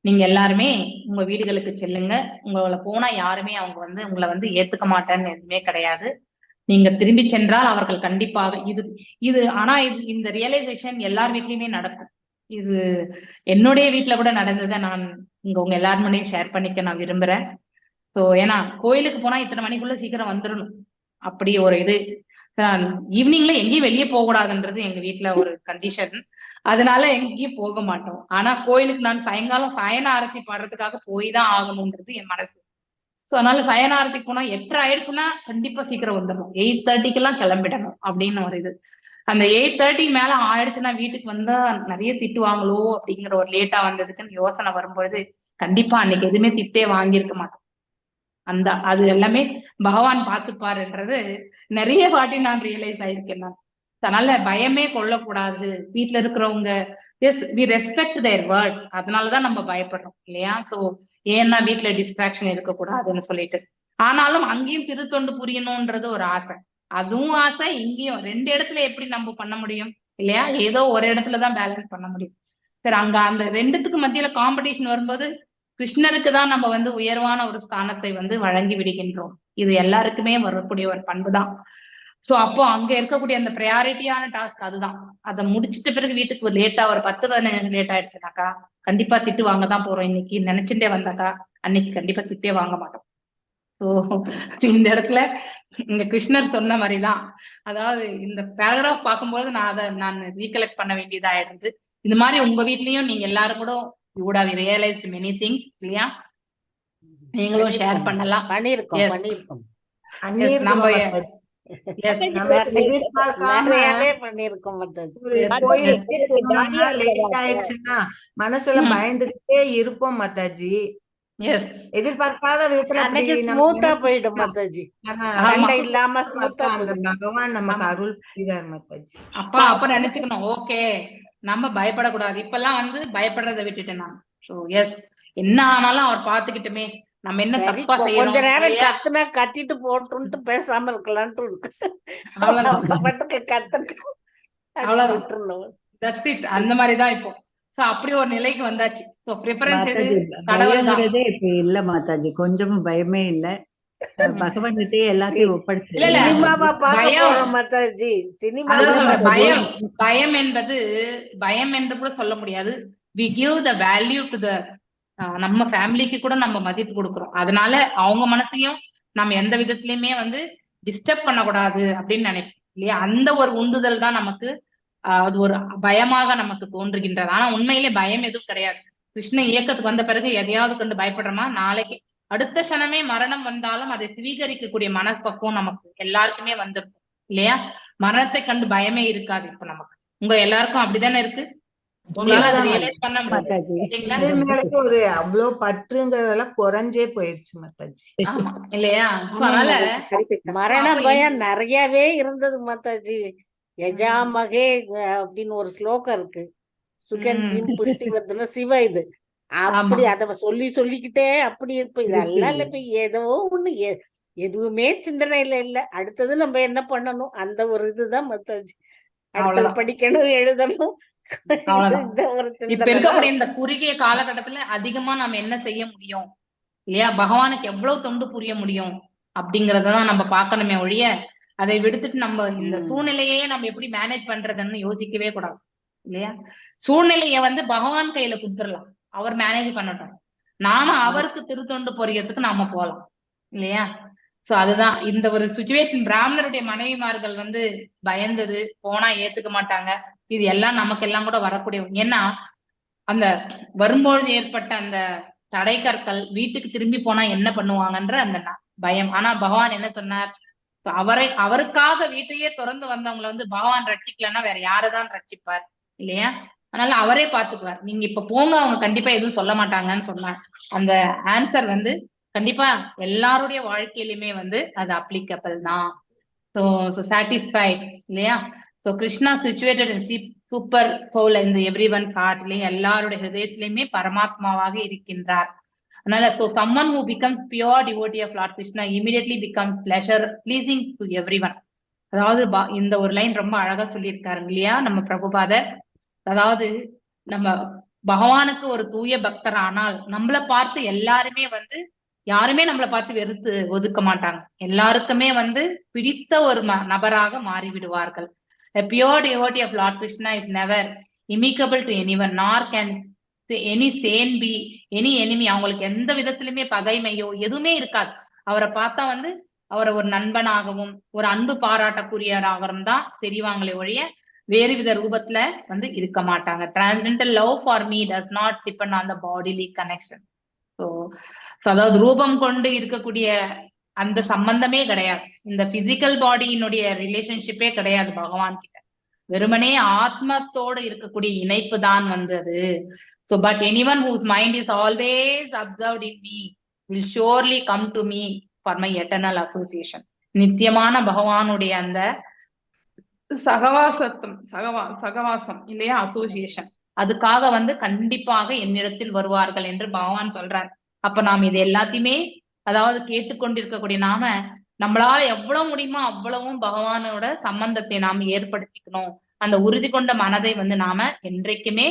நீங்க எல்லாருமே உங்க வீடுகளுக்கு செல்லுங்க. உங்களை போனா யாருமே அவங்க வந்து உங்களை வந்து ஏத்துக்க மாட்டேன்னு எதுவுமே கிடையாது. நீங்க திரும்பி சென்றால் அவர்கள் கண்டிப்பாக இது ஆனா இந்த ரியலைசேஷன் எல்லார் வீட்லயுமே நடக்கும். இது என்னுடைய வீட்டுல கூட நடந்ததை நான் உங்க எல்லாரும் முன்னாடியும் ஷேர் பண்ணிக்க நான் விரும்புறேன். சோ ஏன்னா கோயிலுக்கு போனா இத்தனை மணிக்குள்ள சீக்கிரம் வந்துடணும், அப்படி ஒரு இது. ஈவினிங்ல எங்கேயும் வெளியே போக கூடாதுன்றது எங்க வீட்டுல ஒரு கண்டிஷன். அதனால எங்கேயும் போக மாட்டோம். ஆனா கோயிலுக்கு நான் சாயங்காலம் சயன ஆரத்தி பாடுறதுக்காக போய் தான் ஆகணும்ன்றது என் மனசு. சோ அதனால சயன ஆரத்திக்கு போனா 8:30 ஆயிடுச்சுன்னா கண்டிப்பா சீக்கிரம் வந்துடணும், 8:30 எல்லாம் கிளம்பிடணும் அப்படின்னு ஒரு இது. அந்த 8:30 மேல ஆயிடுச்சுன்னா வீட்டுக்கு வந்தா நிறைய திட்டுவாங்களோ அப்படிங்கிற ஒரு லேட்டா வந்ததுக்குன்னு யோசனை வரும்பொழுது கண்டிப்பா அன்னைக்கு எதுவுமே திட்டே வாங்கியிருக்க மாட்டோம். அது எல்லாமே பகவான் பார்த்துப்பாருன்றது நிறைய வாட்டி நான் ரியலைஸ் ஆயிருக்கேன் நான். அதனால பயமே கொள்ளக்கூடாது. வீட்டுல இருக்கிறவங்க we respect their words, அதனாலதான் நம்ம பயப்படுறோம் இல்லையா? சோ ஏன்னா வீட்டுல டிஸ்ட்ராக்ஷன் இருக்கக்கூடாதுன்னு சொல்லிட்டு, ஆனாலும் அங்கேயும் திருத்தொண்டு புரியணும்ன்றது ஒரு ஆசை. அதுவும் ஆசை, இங்கேயும். 2 இடத்துல எப்படி நம்ம பண்ண முடியும் இல்லையா? ஏதோ ஒரு இடத்துலதான் பேலன்ஸ் பண்ண முடியும். சரி, அங்க அந்த 2த்துக்கு மத்தியில காம்படிஷன் வரும்போது கிருஷ்ணருக்கு தான் நம்ம வந்து உயர்வான ஒரு ஸ்தானத்தை வந்து வழங்கி விடுகின்றோம். இது எல்லாருக்குமே வரக்கூடிய ஒரு பண்பு தான். சோ அப்போ அங்க இருக்கக்கூடிய அந்த ப்ரையாரிட்டியான டாஸ்க் அதுதான். அதை முடிச்சிட்ட பிறகு வீட்டுக்கு லேட்டா ஒரு 10-15 லேட் ஆயிடுச்சுனாக்கா கண்டிப்பா திட்டு வாங்க தான் போறோம். இன்னைக்கு நினைச்சுட்டே வந்தாக்கா அன்னைக்கு கண்டிப்பா திட்டே வாங்க மாட்டோம். சோ இந்த இடத்துல இங்க கிருஷ்ணர் சொன்ன மாதிரிதான், அதாவது இந்த பேராகிராஃப் பார்க்கும்போது நான் ரீகலெக்ட் பண்ண வேண்டியதா ஆயிடுது. இந்த மாதிரி உங்க வீட்லயும் நீங்க எல்லாரும் கூட you would have realized many things இல்லையா? நீங்களும் ஷேர் பண்ணலாம். பண்ணிருக்கோம். மனசுல பயந்துகிட்டே இருப்போம் மாதாஜி. எதிர்பார்க்காத விதத்துல போயிடும் மாதாஜி. பகவான் நமக்கு அருள் புரிகிறார் மாதாஜி. அப்ப நினைச்சுக்கணும், ஓகே நம்ம பயப்படக்கூடாது. இப்பெல்லாம் வந்து பயப்படுறதை விட்டுட்டேன் நான். சோ எஸ், என்ன ஆனாலும் அவர் பாத்துக்கிட்டுமே, நம்ம என்ன தப்பா செய்யறோம், கொஞ்ச நேரம் கத்துனா கத்திட்டு போட்டு பேசாம இருக்கலாம்னு இருக்கு. அந்த மாதிரிதான் இப்போ. சோ அப்படி ஒரு நிலைக்கு வந்தாச்சு. சோ பிரெஃபரன்ஸ் எது? கடவுள்ங்கிறதே இப்ப இல்ல மாதாஜி, கொஞ்சமும் பயமே இல்ல. பகவான்கிட்டே எல்லாத்தையும் ஒப்படைச்சு பயம் என்று கூட சொல்ல முடியாது. we give the value to the நம்ம ஃபேமிலிக்கு கூட நம்ம மதிப்பு கொடுக்கிறோம். அதனால அவங்க மனசையும் நம்ம எந்த விதத்திலயுமே வந்து டிஸ்டர்ப் பண்ணக்கூடாது அப்படின்னு நினைப்போம் இல்லையா? அந்த ஒரு உந்துதல் தான் நமக்கு அது ஒரு பயமாக நமக்கு தோன்றுகின்றது. ஆனா உண்மையிலே பயம் எதுவும் கிடையாது. கிருஷ்ண இயக்கத்துக்கு வந்த பிறகு எதையாவது கண்டு பயப்படுறோமா? நாளைக்கு அடுத்த க்ஷணமே மரணம் வந்தாலும் அதை சுவீகரிக்கக்கூடிய மனப்பக்குவம் நமக்கு எல்லாருக்குமே வந்திருக்கும் இல்லையா? மரணத்தை கண்டு பயமே இருக்காது இப்ப நமக்கு. உங்க எல்லாருக்கும் அப்படித்தானே இருக்கு? உங்களால அதை ரியலைஸ் பண்ண முடியும். ஒரு அவ்வளவு பற்றுங்கிறதெல்லாம் குறைஞ்சே போயிருச்சு மாதாஜி. ஆமா இல்லையா? அதனால மரண பயம் நிறையவே இருந்தது மாதாஜி. யஜாமகே அப்படின்னு ஒரு ஸ்லோகம் இருக்கு, சுகந்திம் புஷ்டி வர்தன சிவ இது. அப்படி அத சொல்லிக்கிட்டே அப்படி இருப்ப. இதெல்லாம் இல்ல, இப்ப ஏதோ ஒண்ணு எதுவுமே சிந்தனையில இல்ல. அடுத்தது நம்ம என்ன பண்ணணும் அந்த ஒரு இதுதான் மாதாஜி. அடுத்தது படிக்கணும், எழுதணும். இப்ப இருக்கக்கூடிய இந்த குறுகிய காலகட்டத்துல அதிகமா நம்ம என்ன செய்ய முடியும் இல்லையா? பகவானுக்கு எவ்வளவு தொண்டு புரிய முடியும் அப்படிங்கறதான் நம்ம பார்க்கணுமே ஒழிய அதை விடுத்துட்டு நம்ம இந்த சூழ்நிலையே நம்ம எப்படி மேனேஜ் பண்றதுன்னு யோசிக்கவே கூடாது இல்லையா? சூழ்நிலைய பகவான் கையில கொடுத்துடலாம், அவர் மேனேஜ் பண்ணட்டும். நாம அவருக்கு திருத்தொண்டு புரியறதுக்கு நாம போலாம் இல்லையா? சோ அதுதான் இந்த ஒரு சுச்சுவேஷன். பிராமணருடைய மனைவிமார்கள் பயந்தது, போனா ஏத்துக்க மாட்டாங்க, இது எல்லாம் நமக்கு எல்லாம் கூட வரக்கூடிய. ஏன்னா அந்த வரும்பொழுது ஏற்பட்ட அந்த தடை கற்கள் வீட்டுக்கு திரும்பி போனா என்ன பண்ணுவாங்கன்ற அந்த பயம். ஆனா பகவான் என்ன சொன்னார்? அவருக்காக வீட்டையே திறந்து வந்தவங்களை பகவான் ரட்சிக்கலன்னா வேற யாருதான் ரட்சிப்பார் இல்லையா? அதனால அவரே பாத்துக்குவார். நீங்க இப்ப போங்க, அவங்க கண்டிப்பா எதுவும் சொல்ல மாட்டாங்கன்னு சொன்னார். அந்த ஆன்சர் கண்டிப்பா எல்லாருடைய வாழ்க்கையிலுமே அது அப்ளிகபிள் தான். So satisfied இல்லையா? So Krishna situated in super soul in everyone's heart இல்லையா? எல்லாருடைய ஹிருதயத்திலுமே பரமாத்மாவாக இருக்கின்றார். அதனால so someone who becomes pure devotee of Lord Krishna immediately becomes pleasure pleasing to everyone. அதாவது இந்த ஒரு லைன் ரொம்ப அழகா சொல்லியிருக்காருங்க இல்லையா நம்ம பிரபுபாதர். அதாவது நம்ம பகவானுக்கு ஒரு தூய பக்தர் ஆனால் நம்மளை பார்த்து எல்லாருமே யாருமே நம்மளை பார்த்து வெறுத்து ஒதுக்க மாட்டாங்க. எல்லாருக்குமே பிடித்த ஒரு நபராக மாறிவிடுவார்கள். A pure devotee of Lord Krishna is never amicable to anyone, nor can any sane be any enemy. அவங்களுக்கு எந்த விதத்திலுமே பகைமையோ எதுவுமே இருக்காது. அவரை பார்த்தா அவரை ஒரு நண்பனாகவும் ஒரு அன்பு பாராட்டக்கூடியவராகவும் தான் தெரிவாங்களே ஒழிய வேறு வித ரூபத்துல இருக்க மாட்டாங்க. Transcendental love for me does not depend on the bodily connection. So அதாவது ரூபம் கொண்டு இருக்கக்கூடிய அந்த சம்பந்தமே கிடையாது. இந்த பிசிக்கல் பாடியினுடைய ரிலேஷன்ஷிப்பே கிடையாது பகவான் கிட்ட. வெறுமனே ஆத்மத்தோடு இருக்கக்கூடிய இணைப்பு தான் அது. So but anyone whose mind is always observed in me will surely come to me for my eternal association. நித்தியமான பகவானுடைய அந்த சகவாசம் இல்லையா, அசோசியேஷன், அதுக்காக கண்டிப்பாக என்னிடத்தில் வருவார்கள் என்று பகவான் சொல்றார். அப்ப நாம் இது எல்லாத்தையுமே அதாவது கேட்டுக்கொண்டிருக்கக்கூடிய நாம நம்மளால எவ்வளவு முடியுமோ அவ்வளவும் பகவானோட சம்பந்தத்தை நாம ஏற்படுத்திக்கணும். அந்த உறுதி கொண்ட மனதை நாம என்றைக்குமே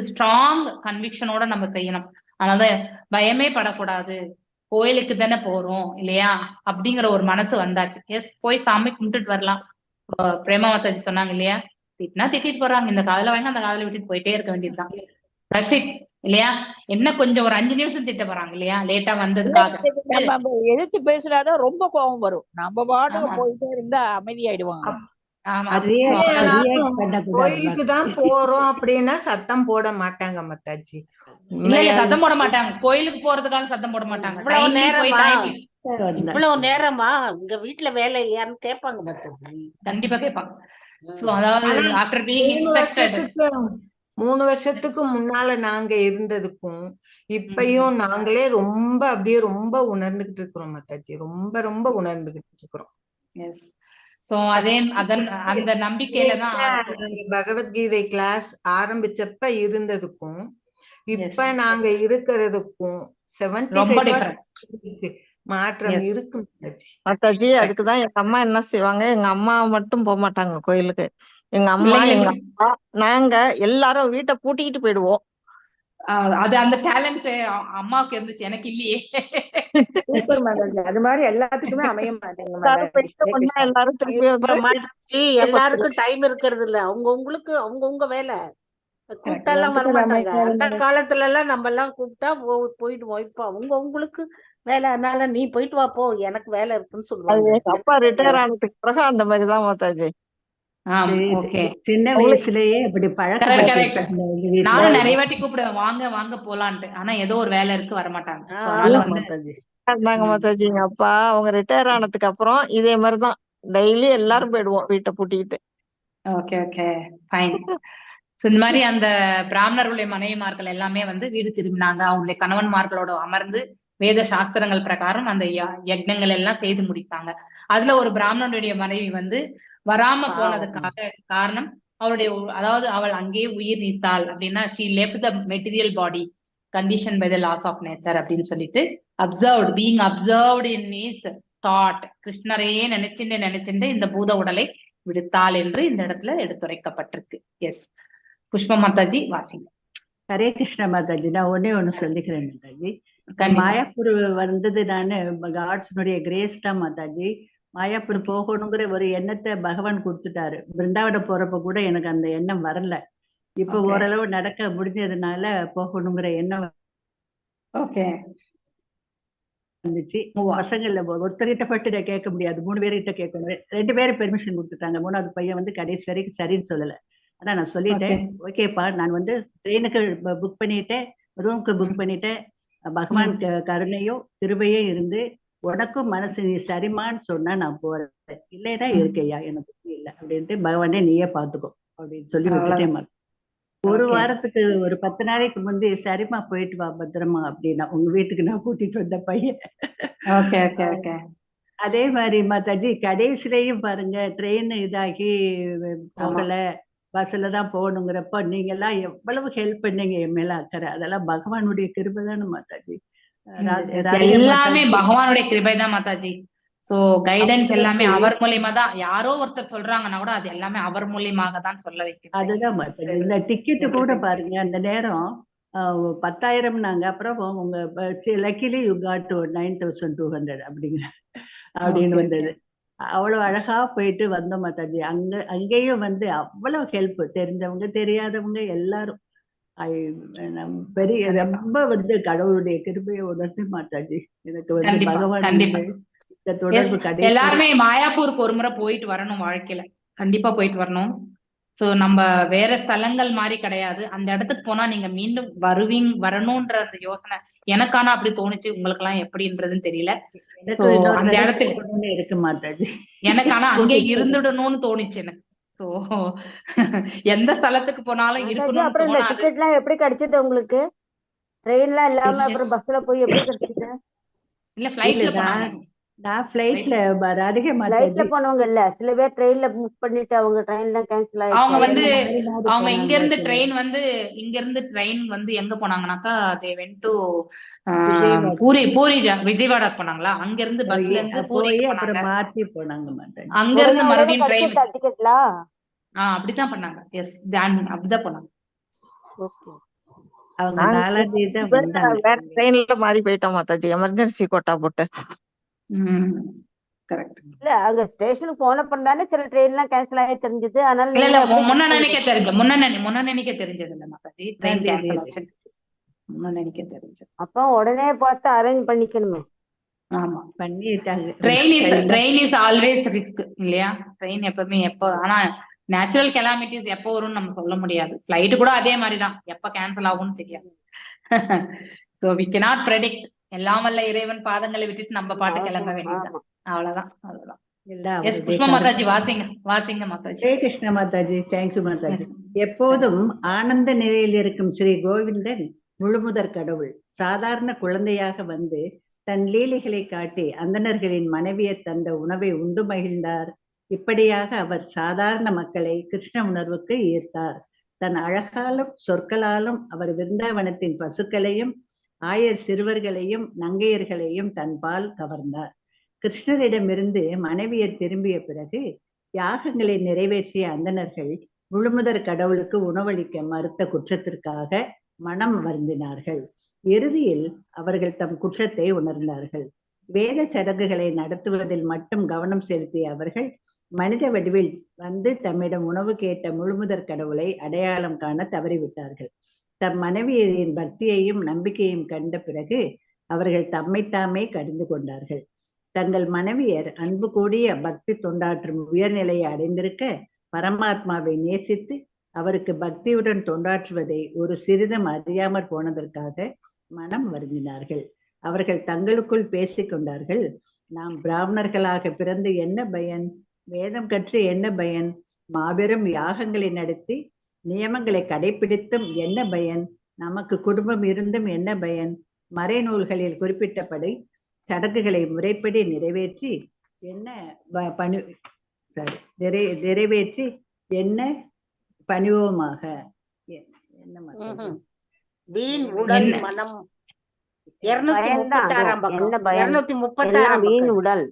ஸ்ட்ராங் கன்விக்ஷனோட நம்ம செய்யணும். அதனால பயமே படக்கூடாது, கோயிலுக்கு தானே போறோம் இல்லையா அப்படிங்கிற ஒரு மனசு வந்தாச்சு. எஸ், போய் சாமி கும்பிட்டுட்டு வரலாம். பிரேமா மாதாஜி சொன்னாங்க இல்லையா, திட்டினா திட்டிட்டு போறாங்க, இந்த காதல வாங்கி அந்த காதல விட்டுட்டு போயிட்டே இருக்க வேண்டியதுதான். தட்ஸ் இட் இல்லையா? என்ன கொஞ்சம் ஒரு 5 நிமிஷம் திட்ட போறாங்க இல்லையா லேட்டா வந்ததுக்காக. எழுத்து பேசுறாதான் ரொம்ப கோபம் வரும். நம்ம பாட்டுக்கு போயிட்டே இருந்தா அமைதியாயிடுவாங்க. கோயிலுக்கு தான் போறோம் அப்படின்னா சத்தம் போட மாட்டாங்க மத்தாச்சி. இல்ல சத்தம் போட மாட்டாங்க, கோயிலுக்கு போறதுக்காக சத்தம் போட மாட்டாங்க. இவ்வளவு நேரமா உங்க வீட்டுல வேலை இல்லையான்னு கேட்பாங்க மத்தாச்சி, கண்டிப்பா கேட்பாங்க. சோ அதாவது ஆஃப்டர் பீயிங் இன்ஸ்ட்ரக்டட் 3 வருஷத்துக்கு முன்னால நாங்க இருந்ததுக்கும் இப்பயும் நாங்களே ரொம்ப அப்படியே ரொம்ப உணர்ந்துகிட்டு இருக்கிறோம் மத்தாச்சி, ரொம்ப ரொம்ப உணர்ந்துகிட்டு இருக்கிறோம். சோ அந்த நம்பிக்கையில தான் பகவத்கீதை கிளாஸ் ஆரம்பிச்சப்ப இருந்ததுக்கும் இப்ப நாங்க இருக்கிறதுக்கும் 75% மாற்றம் இருக்கு மத்தாஜி. அதுக்குதான் எங்க அம்மா என்ன செய்வாங்க, எங்க அம்மா மட்டும் போக மாட்டாங்க கோயிலுக்கு. எங்க அம்மா எங்க அப்பா நாங்க எல்லாரும் வீட்டை பூட்டிக்கிட்டு போயிடுவோம். அது அந்த டேலண்ட் அம்மாவுக்கு இருந்துச்சு, எனக்கு இல்லையே. அது மாதிரி எல்லாத்துக்குமே அமைய மாட்டேங்க. எல்லாரும் திருப்பி எல்லாருக்கும் டைம் இருக்கிறது இல்ல, அவங்கவுங்களுக்கு அவங்கவுங்க வேலை. கூப்பிட்டாலாம் வரமாட்டாங்க. அந்த காலத்துல எல்லாம் நம்ம எல்லாம் கூப்பிட்டா போயிடுவோம். இப்ப உங்களுக்கு வேலை, அதனால நீ போயிட்டு வா போ, எனக்கு வேலை இருக்குன்னு அது சொல்லுவாங்க. எங்க அப்பா ரிட்டையர் ஆனதுக்கு பிறகு அந்த மாதிரிதான் மாதாஜி. சின்ன வயசுலயே அப்படி பழக்கப்பட்டு நானும் நிறைய வாட்டி கூப்பிடுவேன், வாங்க வாங்க போலான்ட்டு. ஆனா ஏதோ ஒரு வேலை இருக்கு, வரமாட்டாங்க. இருந்தாங்க மாதாஜி. எங்க அப்பா அவங்க ரிட்டையர் ஆனதுக்கு அப்புறம் இதே மாதிரிதான் டெய்லி எல்லாரும் போயிடுவோம் வீட்டை பூட்டிக்கிட்டு. Okay okay fine. இந்த மாதிரி அந்த பிராமணர்களுடைய மனைவிமார்கள் எல்லாமே வீடு திரும்பினாங்க. அவங்களுடைய கணவன்மார்களோட அமர்ந்து வேத சாஸ்திரங்கள் பிரகாரம் அந்த யக்னங்கள் எல்லாம் செய்து முடித்தாங்க. அதுல ஒரு பிராமணனுடைய மனைவி வராம போனதுக்காக காரணம் அவளுடைய, அதாவது அவள் அங்கேயே உயிர் நீத்தாள் அப்படின்னா, she left the material body conditioned by the laws of nature அப்படின்னு சொல்லிட்டு being observed in his thought, கிருஷ்ணரையே நினைச்சுட்டு இந்த பூத உடலை விடுத்தாள் என்று இந்த இடத்துல எடுத்துரைக்கப்பட்டிருக்கு. எஸ் புஷ்பா மாதாஜி வாசிங்க. ஹரே கிருஷ்ணா மாதாஜி. நான் ஒண்ணு சொல்லிக்கிறேன் மாதாஜி. மாயாப்பூர் வந்தது நானு காட்ஸ்னுடைய கிரேஸ் தான் மாதாஜி. மாயாப்பூர் போகணுங்கிற ஒரு எண்ணத்தை பகவான் கொடுத்துட்டாரு. பிருந்தாவனம் போறப்ப கூட எனக்கு அந்த எண்ணம் வரல. இப்ப ஓரளவு நடக்க முடிஞ்சதுனால போகணுங்கிற எண்ணம் வந்துச்சு. பசங்கள்ல ஒருத்தர்கிட்ட பட்டு கேட்க முடியாது, 3 பேர்கிட்ட கேட்கணும். 2 பேரும் பெர்மிஷன் கொடுத்துட்டாங்க. 3வது பையன் கடைசி வரைக்கும் சரின்னு சொல்லல. அதான் நான் சொல்லிட்டேன், ஓகேப்பா நான் ட்ரெயினுக்கு புக் பண்ணிட்டேன், ரூமுக்கு புக் பண்ணிட்டேன். பகவான் கருணையோ கிருபையோ இருந்து உனக்கும் மனசு நீ சரிமான்னு சொன்னா நான் போறேன், இல்லைன்னா இருக்கையா எனக்கு இல்லை அப்படின்ட்டு பகவானே நீயே பாத்துக்கோ அப்படின்னு சொல்லி விட்டுட்டேன். ஒரு வாரத்துக்கு ஒரு 10 நாளைக்கு முந்தி சரிமா போயிட்டு வா பத்திரமா அப்படின்னா உங்க வீட்டுக்கு நான் கூட்டிட்டு வந்த பையன். அதே மாதிரி மாதாஜி கடைசிலையும் பாருங்க, ட்ரெயின் இதாகி போகல, பஸ்ல தான் போகணுங்கிறப்ப நீங்க எல்லாம் எவ்வளவு ஹெல்ப் பண்ணீங்க, என் மேல அக்கறை. அதெல்லாம் பகவானுடைய கிருபை தானே மாதாஜி. எல்லாமே பகவானுடைய கிருபை தான் மாதாஜி. சோ கைடன்ஸ் எல்லாமே அவர் மூலியமா தான். யாரோ ஒருத்தர் சொல்றாங்கன்னா கூட அது எல்லாமே அவர் மூலியமாக தான் சொல்ல வைக்கிறது. அதுதான் மாதாஜி. இந்த டிக்கெட்டு கூட பாருங்க, அந்த நேரம் 10,000 நாங்க, அப்புறம் உங்க லக்கிலி யூ காட் 9,200 அப்படின்னு வந்தது. அவ்வளவு அழகா போயிட்டு வந்தோம் மாதாஜி. அங்கேயும் அவ்வளவு ஹெல்ப், தெரிஞ்சவங்க தெரியாதவங்க எல்லாரும். பெரிய ரொம்ப கடவுளுடைய கிருபையை உணர்ந்து மாதாஜி எனக்கு பகவான் இந்த தொடர்பு கிடையாது. எல்லாருமே மாயாப்பூருக்கு ஒரு முறை போயிட்டு வரணும், வாழ்க்கையில கண்டிப்பா போயிட்டு வரணும். சோ நம்ம வேற ஸ்தலங்கள் மாதிரி கிடையாது, அந்த இடத்துக்கு போனா நீங்க மீண்டும் வரணும்ன்ற அந்த யோசனை எனக்கான அப்படி தோணுச்சு. உங்களுக்கு எல்லாம் எப்படின்றதுன்னு தெரியல. அந்த இடத்துல இருக்கு மாதாஜி, எனக்கான அங்கே இருந்துடணும்னு தோணுச்சு எனக்கு. சோ எந்த ஸ்தலத்துக்கு போனாலும் இருக்கணும். அப்புறம் இந்த டிக்கெட் எல்லாம் எப்படி கிடைச்சது உங்களுக்கு? ட்ரெயின்ல இல்லாம அப்புறம் பஸ்ல போய் எப்படி கிடைச்சது? இல்ல ஃளைட்ல போனாங்க. நான் ஃளைட்ல ராதிகா மாதாஜி. ஃளைட்ல போனவங்க இல்ல, சில பேர் ட்ரெயின்ல புக் பண்ணிட்டு அவங்க ட்ரெயின்ல கேன்சல் ஆயிடுச்சு. அவங்க இங்க இருந்து ட்ரெயின் எங்க போனாங்கன்னாக்கா they went to puri Vijayawada போனாங்களா. அங்க இருந்து பஸ்ல இருந்து பூரிக்கு அப்புறம் மாத்தி போனாங்க மாதாஜி. அங்க இருந்து மறுபடியும் ட்ரெயின் டிக்கெட்லா அப்படிதான் பண்ணாங்க. எஸ் அப்படிதான் போனாங்க. அவங்க 4ஆம் தேதி தான் வந்தாங்க. வேற ட்ரெயின்ல மாறி போயிட்டோம் மாதாஜி, எமர்ஜென்சி கோட்டா போட்டு. கரெக்ட். இல்ல அங்க ஸ்டேஷனுக்கு போன பண்ணாலே சில ட்ரெயின் எல்லாம் கேன்சல் ஆகி தெரிஞ்சது. அதனால இல்ல முன்ன நினைக்க தெரிஞ்சது இல்ல மாதாஜி, ட்ரெயின் கேன்சல் ஆச்சு முன்ன நினைக்க தெரிஞ்சது. அப்ப உடனே பார்த்து அரேஞ்ச் பண்ணிக்கணுமே. ஆமா பண்ணிட்டாங்க. ட்ரெயின் இஸ் ஆல்வேஸ் ரிஸ்க் இல்லையா? ட்ரெயின் எப்பவுமே ஆனா நேச்சுரல் கெலாமிட்டிஸ் எப்போ வரும்னு நம்ம சொல்ல முடியாது. ஃபிளைட் கூட அதே மாதிரிதான், எப்ப கேன்சல் ஆகும்னு தெரியாது. So we cannot predict. எல்லாம் வல்ல இறைவன் பாதங்களை விட்டுட்டு நம்ம பாட்டு கிளம்ப வேண்டியதுதான். அவ்வளவுதான். புஷ்பா மாதாஜி வாசிங்க மாதாஜி. ஹரே கிருஷ்ண மாதாஜி. தேங்க்யூ மாதாஜி. எப்போதும் ஆனந்த நிலையில் இருக்கும் ஸ்ரீ கோவிந்தன் முழுமுதற் கடவுள் சாதாரண குழந்தையாக வந்து தன் லீலைகளை காட்டி அந்தணர்களின் மனைவியை தந்த உணவை உண்டு மகிழ்ந்தார். இப்படியாக அவர் சாதாரண மக்களை கிருஷ்ண உணர்வுக்கு ஈர்த்தார். தன் அழகாலும் சொற்களாலும் அவர் விருந்தாவனத்தின் பசுக்களையும் ஆயர் சிறுவர்களையும் நங்கையர்களையும் தன் பால் கவர்ந்தார். கிருஷ்ணரிடமிருந்து மனைவியர் திரும்பிய பிறகு யாகங்களை நிறைவேற்றிய அந்தணர்கள் முழுமுதற் கடவுளுக்கு உணவளிக்க மறுத்த குற்றத்திற்காக மனம் வருந்தினார்கள். இறுதியில் அவர்கள் தம் குற்றத்தை உணர்ந்தார்கள். வேத சடங்குகளை நடத்துவதில் மட்டும் கவனம் செலுத்திய அவர்கள் மனித வடிவில் வந்து தம்மிடம் உணவு கேட்ட முழுமுதற் கடவுளை அடையாளம் காண தவறிவிட்டார்கள். தம் மனைவியரின் பக்தியையும் நம்பிக்கையும் கண்ட பிறகு அவர்கள் தம்மைத்தாமே கடிந்து கொண்டார்கள். தங்கள் மனைவியர் அன்பு கூடிய பக்தி தொண்டாற்றும் உயர்நிலையை அடைந்திருக்க பரமாத்மாவை நேசித்து அவருக்கு பக்தியுடன் தொண்டாற்றுவதை ஒரு சிறிதும் அறியாமற் போனதற்காக மனம் வருந்தினார்கள். அவர்கள் தங்களுக்குள் பேசிக்கொண்டார்கள், நாம் பிராமணர்களாக பிறந்து என்ன பயன்? வேதம் கற்று என்ன பயன்? மாபெரும் யாகங்களை நடத்தி நியமங்களை கடைபிடித்தும் என்ன பயன்? நமக்கு குடும்பம் இருந்தும் என்ன பயன்? மறைநூல்களில் குறிப்பிட்டபடி சடங்குகளை முறைப்படி நிறைவேற்றி என்ன பணிவோமாக. என்ன வீண் உடல் மனம் 236 பக்கம் 236 வீண் உடல்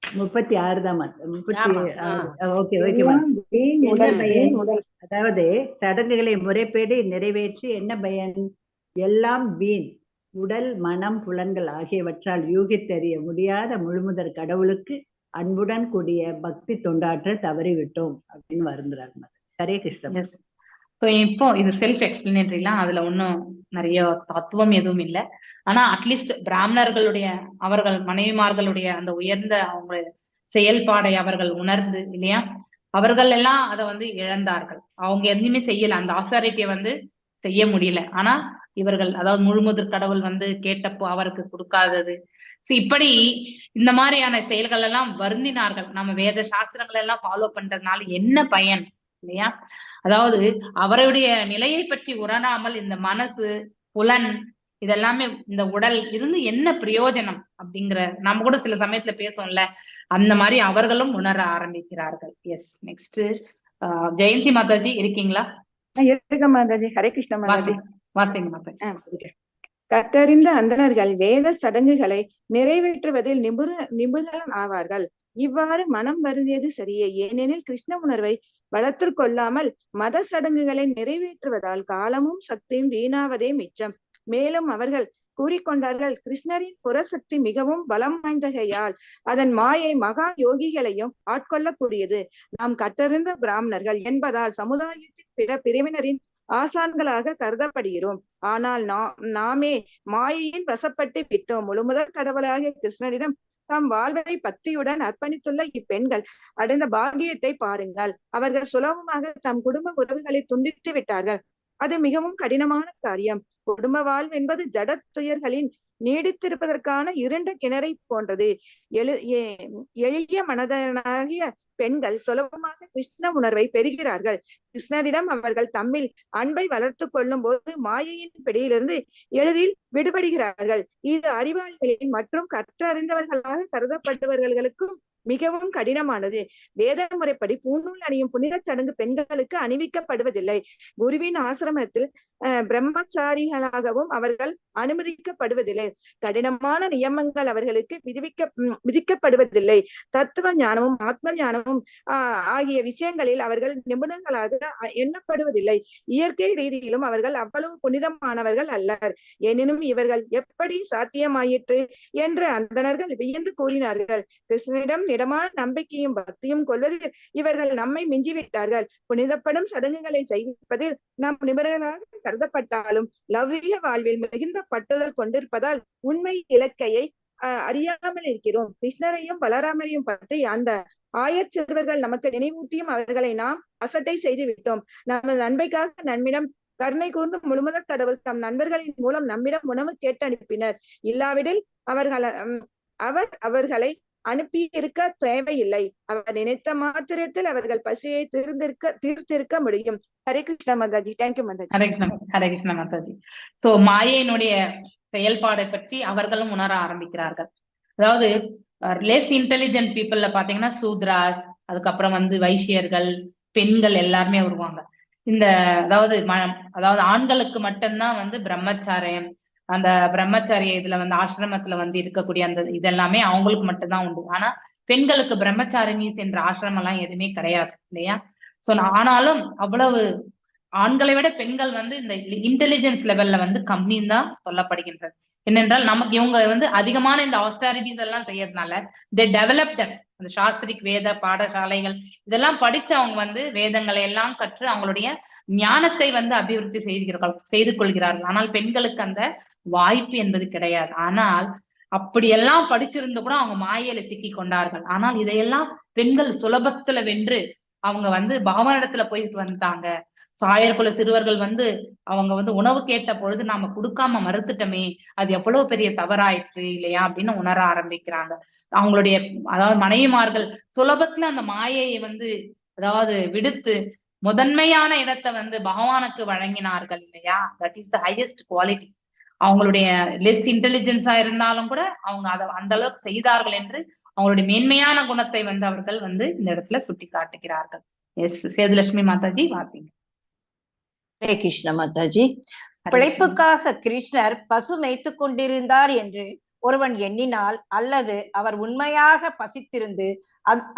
36 தான். அதாவது சடங்குகளை முறைப்படி நிறைவேற்றி என்ன பயன்? எல்லாம் வீண் உடல் மனம் புலன்கள் ஆகியவற்றால் யூகித்தறிய முடியாத முழுமுதற் கடவுளுக்கு அன்புடன் கூடிய பக்தி தொண்டாற்ற தவறிவிட்டோம் அப்படின்னு வருந்துறாங்க. ஹரே கிருஷ்ணா. இப்போ இது செல்ஃப் எக்ஸ்பிளனேட்டரிலாம், அதுல ஒன்றும் நிறைய தத்துவம் எதுவும் இல்லை. ஆனா அட்லீஸ்ட் பிராமணர்களுடைய அவர்கள் மனைவிமார்களுடைய அந்த உயர்ந்த அவங்க செயல்பாடை அவர்கள் உணர்ந்து இல்லையா, அவர்கள் எல்லாம் அதை வந்து இழந்தார்கள். அவங்க எதுவுமே செய்யல, அந்த ஆசாரிட்டியை வந்து செய்ய முடியல. ஆனா இவர்கள், அதாவது முழுமுதற் கடவுள் வந்து கேட்டப்போ அவருக்கு கொடுக்காதது, இப்படி இந்த மாதிரியான செயல்கள் எல்லாம் வருந்தினார்கள். நம்ம வேத சாஸ்திரங்கள் எல்லாம் ஃபாலோ பண்றதுனால என்ன பயன் இல்லையா? அதாவது அவருடைய நிலையை பற்றி உணராமல் இந்த மனசு புலன் இதெல்லாமே இந்த உடல் இருந்து என்ன பிரயோஜனம் அப்படிங்கிற நம்ம கூட சில சமயத்துல பேசோம்ல, அந்த மாதிரி அவர்களும் உணர ஆரம்பிக்கிறார்கள். எஸ், நெக்ஸ்ட் ஜெயந்தி மாதாஜி இருக்கீங்களா? இருக்க மாதாஜி. ஹரே கிருஷ்ண மாதாஜி. வாசிங்க மாதாஜி. கற்றறிந்த அந்தணர்கள் வேத சடங்குகளை நிறைவேற்றுவதில் நிபுணர் ஆவார்கள். இவ்வாறு மனம் வருந்தியது சரியே. ஏனெனில் கிருஷ்ண உணர்வை வளர்த்து கொள்ளாமல் மத சடங்குகளை நிறைவேற்றுவதால் காலமும் சக்தியும் வீணாவதே மிச்சம். மேலும் அவர்கள் கூறிக்கொண்டார்கள், கிருஷ்ணரின் புறசக்தி மிகவும் பலம் வாய்ந்தகையால் அதன் மாயை மகா யோகிகளையும் ஆட்கொள்ளக்கூடியது. நாம் கற்றறிந்த பிராமணர்கள் என்பதால் சமுதாயத்தின் பிற பிரிவினரின் ஆசான்களாக கருதப்படுகிறோம். ஆனால் நாமே மாயையின் வசப்பட்டு விட்டோம். முழுமுதற் கடவுளாகிய கிருஷ்ணரிடம் தம் வாழ்வை பக்தியுடன் அர்ப்பணித்துள்ள இப்பெண்கள் அடைந்த பாக்கியத்தை பாருங்கள். அவர்கள் சுலபமாக தம் குடும்ப உறவுகளை துண்டித்து விட்டார்கள். அது மிகவும் கடினமான காரியம். குடும்ப வாழ்வு என்பது ஜட துயர்களின் நீடித்திருப்பதற்கான இருண்ட கிணறை போன்றது. எளிய மனதனாகிய பெண்கள் சுலபமாக கிருஷ்ண உணர்வை பெறுகிறார்கள். கிருஷ்ணரிடம் அவர்கள் தம்மில் அன்பை வளர்த்து கொள்ளும் போது மாயையின் பிடியிலிருந்து எளிதில் விடுபடுகிறார்கள். இது அறிவாளிகளின் மற்றும் கற்றறிந்தவர்களாக கருதப்படுபவர்களுக்கும் மிகவும் கடினமானது. வேத முறைப்படி பூநூல் அணியும் புனித சடங்கு பெண்களுக்கு அணிவிக்கப்படுவதில்லை. குருவின் ஆசிரமத்தில் பிரம்மச்சாரிகளாகவும் அவர்கள் அனுமதிக்கப்படுவதில்லை. கடினமான நியமங்கள் அவர்களுக்கு விதிக்கப்படுவதில்லை. தத்துவ ஞானமும் ஆத்ம ஞானமும் ஆகிய விஷயங்களில் அவர்கள் நிபுணர்களாக எண்ணப்படுவதில்லை. இயற்கை ரீதியிலும் அவர்கள் அவ்வளவு புனிதமானவர்கள் அல்லர். எனினும் இவர்கள் எப்படி சாத்தியமாயிற்று என்று அந்தணர்கள் வியந்து கூறினார்கள். கிருஷ்ணனிடம் இடமான நம்பிக்கையும் பக்தியும் கொள்வதில் இவர்கள் நம்மை மிஞ்சிவிட்டார்கள். புனிதப்படும் சடங்குகளை செய்வதில் நாம் நிபுணர்களாக கருதப்பட்டாலும் லௌகீக வாழ்வில் மிகுந்த பற்றுதல் கொண்டிருப்பதால் உண்மை இலக்கையை அறியாமல் இருக்கிறோம். கிருஷ்ணரையும் பலராமரையும் பற்றி அந்த ஆயர் சிறுவர்கள் நமக்கு நினைவூட்டியும் அவர்களை நாம் அசட்டை செய்து விட்டோம். நமது நன்மைக்காக நம்மிடம் கருணை கூர்ந்து முழுமுதற் கடவுள் தம் நண்பர்களின் மூலம் நம்மிடம் உணவு கேட்டு அனுப்பினர். இல்லாவிடில் அவர் அவர்களை அனுப்பி இருக்க தேவையில்லை. அவர் நினைத்த மாத்திரத்தில் அவர்கள் பசியை தீர்த்திருக்க முடியும். ஹரே கிருஷ்ண மாதாஜி. தேங்க்யூ மாதாஜி. ஹரே கிருஷ்ண மாதாஜி. சோ மாயையினுடைய செயல்பாடை பற்றி அவர்களும் உணர ஆரம்பிக்கிறார்கள். அதாவது லெஸ் இன்டெலிஜென்ட் பீப்புள்ல பாத்தீங்கன்னா சூத்ராஸ், அதுக்கப்புறம் வந்து வைசியர்கள், பெண்கள் எல்லாருமே வருவாங்க. இந்த அதாவது ஆண்களுக்கு மட்டும்தான் வந்து பிரம்மச்சாரியம், அந்த பிரம்மச்சாரிய இதுல வந்து ஆசிரமத்துல வந்து இருக்கக்கூடிய அந்த இதெல்லாமே அவங்களுக்கு மட்டும்தான் உண்டு. ஆனா பெண்களுக்கு பிரம்மச்சாரிணிஸ் என்ற ஆசிரமம் எல்லாம் எதுவுமே கிடையாது இல்லையா? சோ ஆனாலும் அவ்வளவு ஆண்களை விட பெண்கள் வந்து இந்த இன்டெலிஜென்ஸ் லெவல்ல வந்து கம்மின்னு தான் சொல்லப்படுகின்றது. என்னென்றால் நமக்கு இவங்க வந்து அதிகமான இந்த ஆஸ்டாரிட்டிஸ் எல்லாம் செய்யறதுனால தே டெவலப் தட் அந்த சாஸ்திரிக் வேத பாடசாலைகள் இதெல்லாம் படிச்சு அவங்க வந்து வேதங்களை எல்லாம் கற்று அவங்களுடைய ஞானத்தை வந்து அபிவிருத்தி செய்து கொள்கிறார்கள். ஆனால் பெண்களுக்கு அந்த வாய்ப்பு என்பது கிடையாது. ஆனால் அப்படியெல்லாம் படிச்சிருந்த கூட அவங்க மாயையில சிக்கி கொண்டார்கள். ஆனால் இதையெல்லாம் பெண்கள் சுலபத்துல வென்று அவங்க வந்து பகவானிடத்துல போயிட்டு வந்துட்டாங்க. சாயர்குல சிறுவர்கள் வந்து அவங்க வந்து உணவு கேட்ட பொழுது நாம கொடுக்காம மறுத்துட்டோமே, அது எவ்வளவு பெரிய தவறாயிற்று இல்லையா அப்படின்னு உணர ஆரம்பிக்கிறாங்க. அவங்களுடைய அதாவது மனைவிமார்கள் சுலபத்துல அந்த மாயையை வந்து அதாவது விடுத்து முதன்மையான இடத்தை வந்து பகவானுக்கு வழங்கினார்கள் இல்லையா. That is the highest quality. அவங்களுடைய லெஸ் இன்டெலிஜென்ஸா இருந்தாலும் கூட அவங்க அதை அந்த அளவுக்கு செய்தார்கள் என்று அவங்களுடைய மேன்மையான குணத்தை வந்து அவர்கள் வந்து இந்த இடத்துல சுட்டி காட்டுகிறார்கள். எஸ் சேதுலட்சுமி மாதாஜி வாசிங்க. ஹரே கிருஷ்ண மாதாஜி. பிழைப்புக்காக கிருஷ்ணர் பசு மேய்த்து கொண்டிருந்தார் என்று ஒருவன் எண்ணினால், அல்லது அவர் உண்மையாக பசித்திருந்து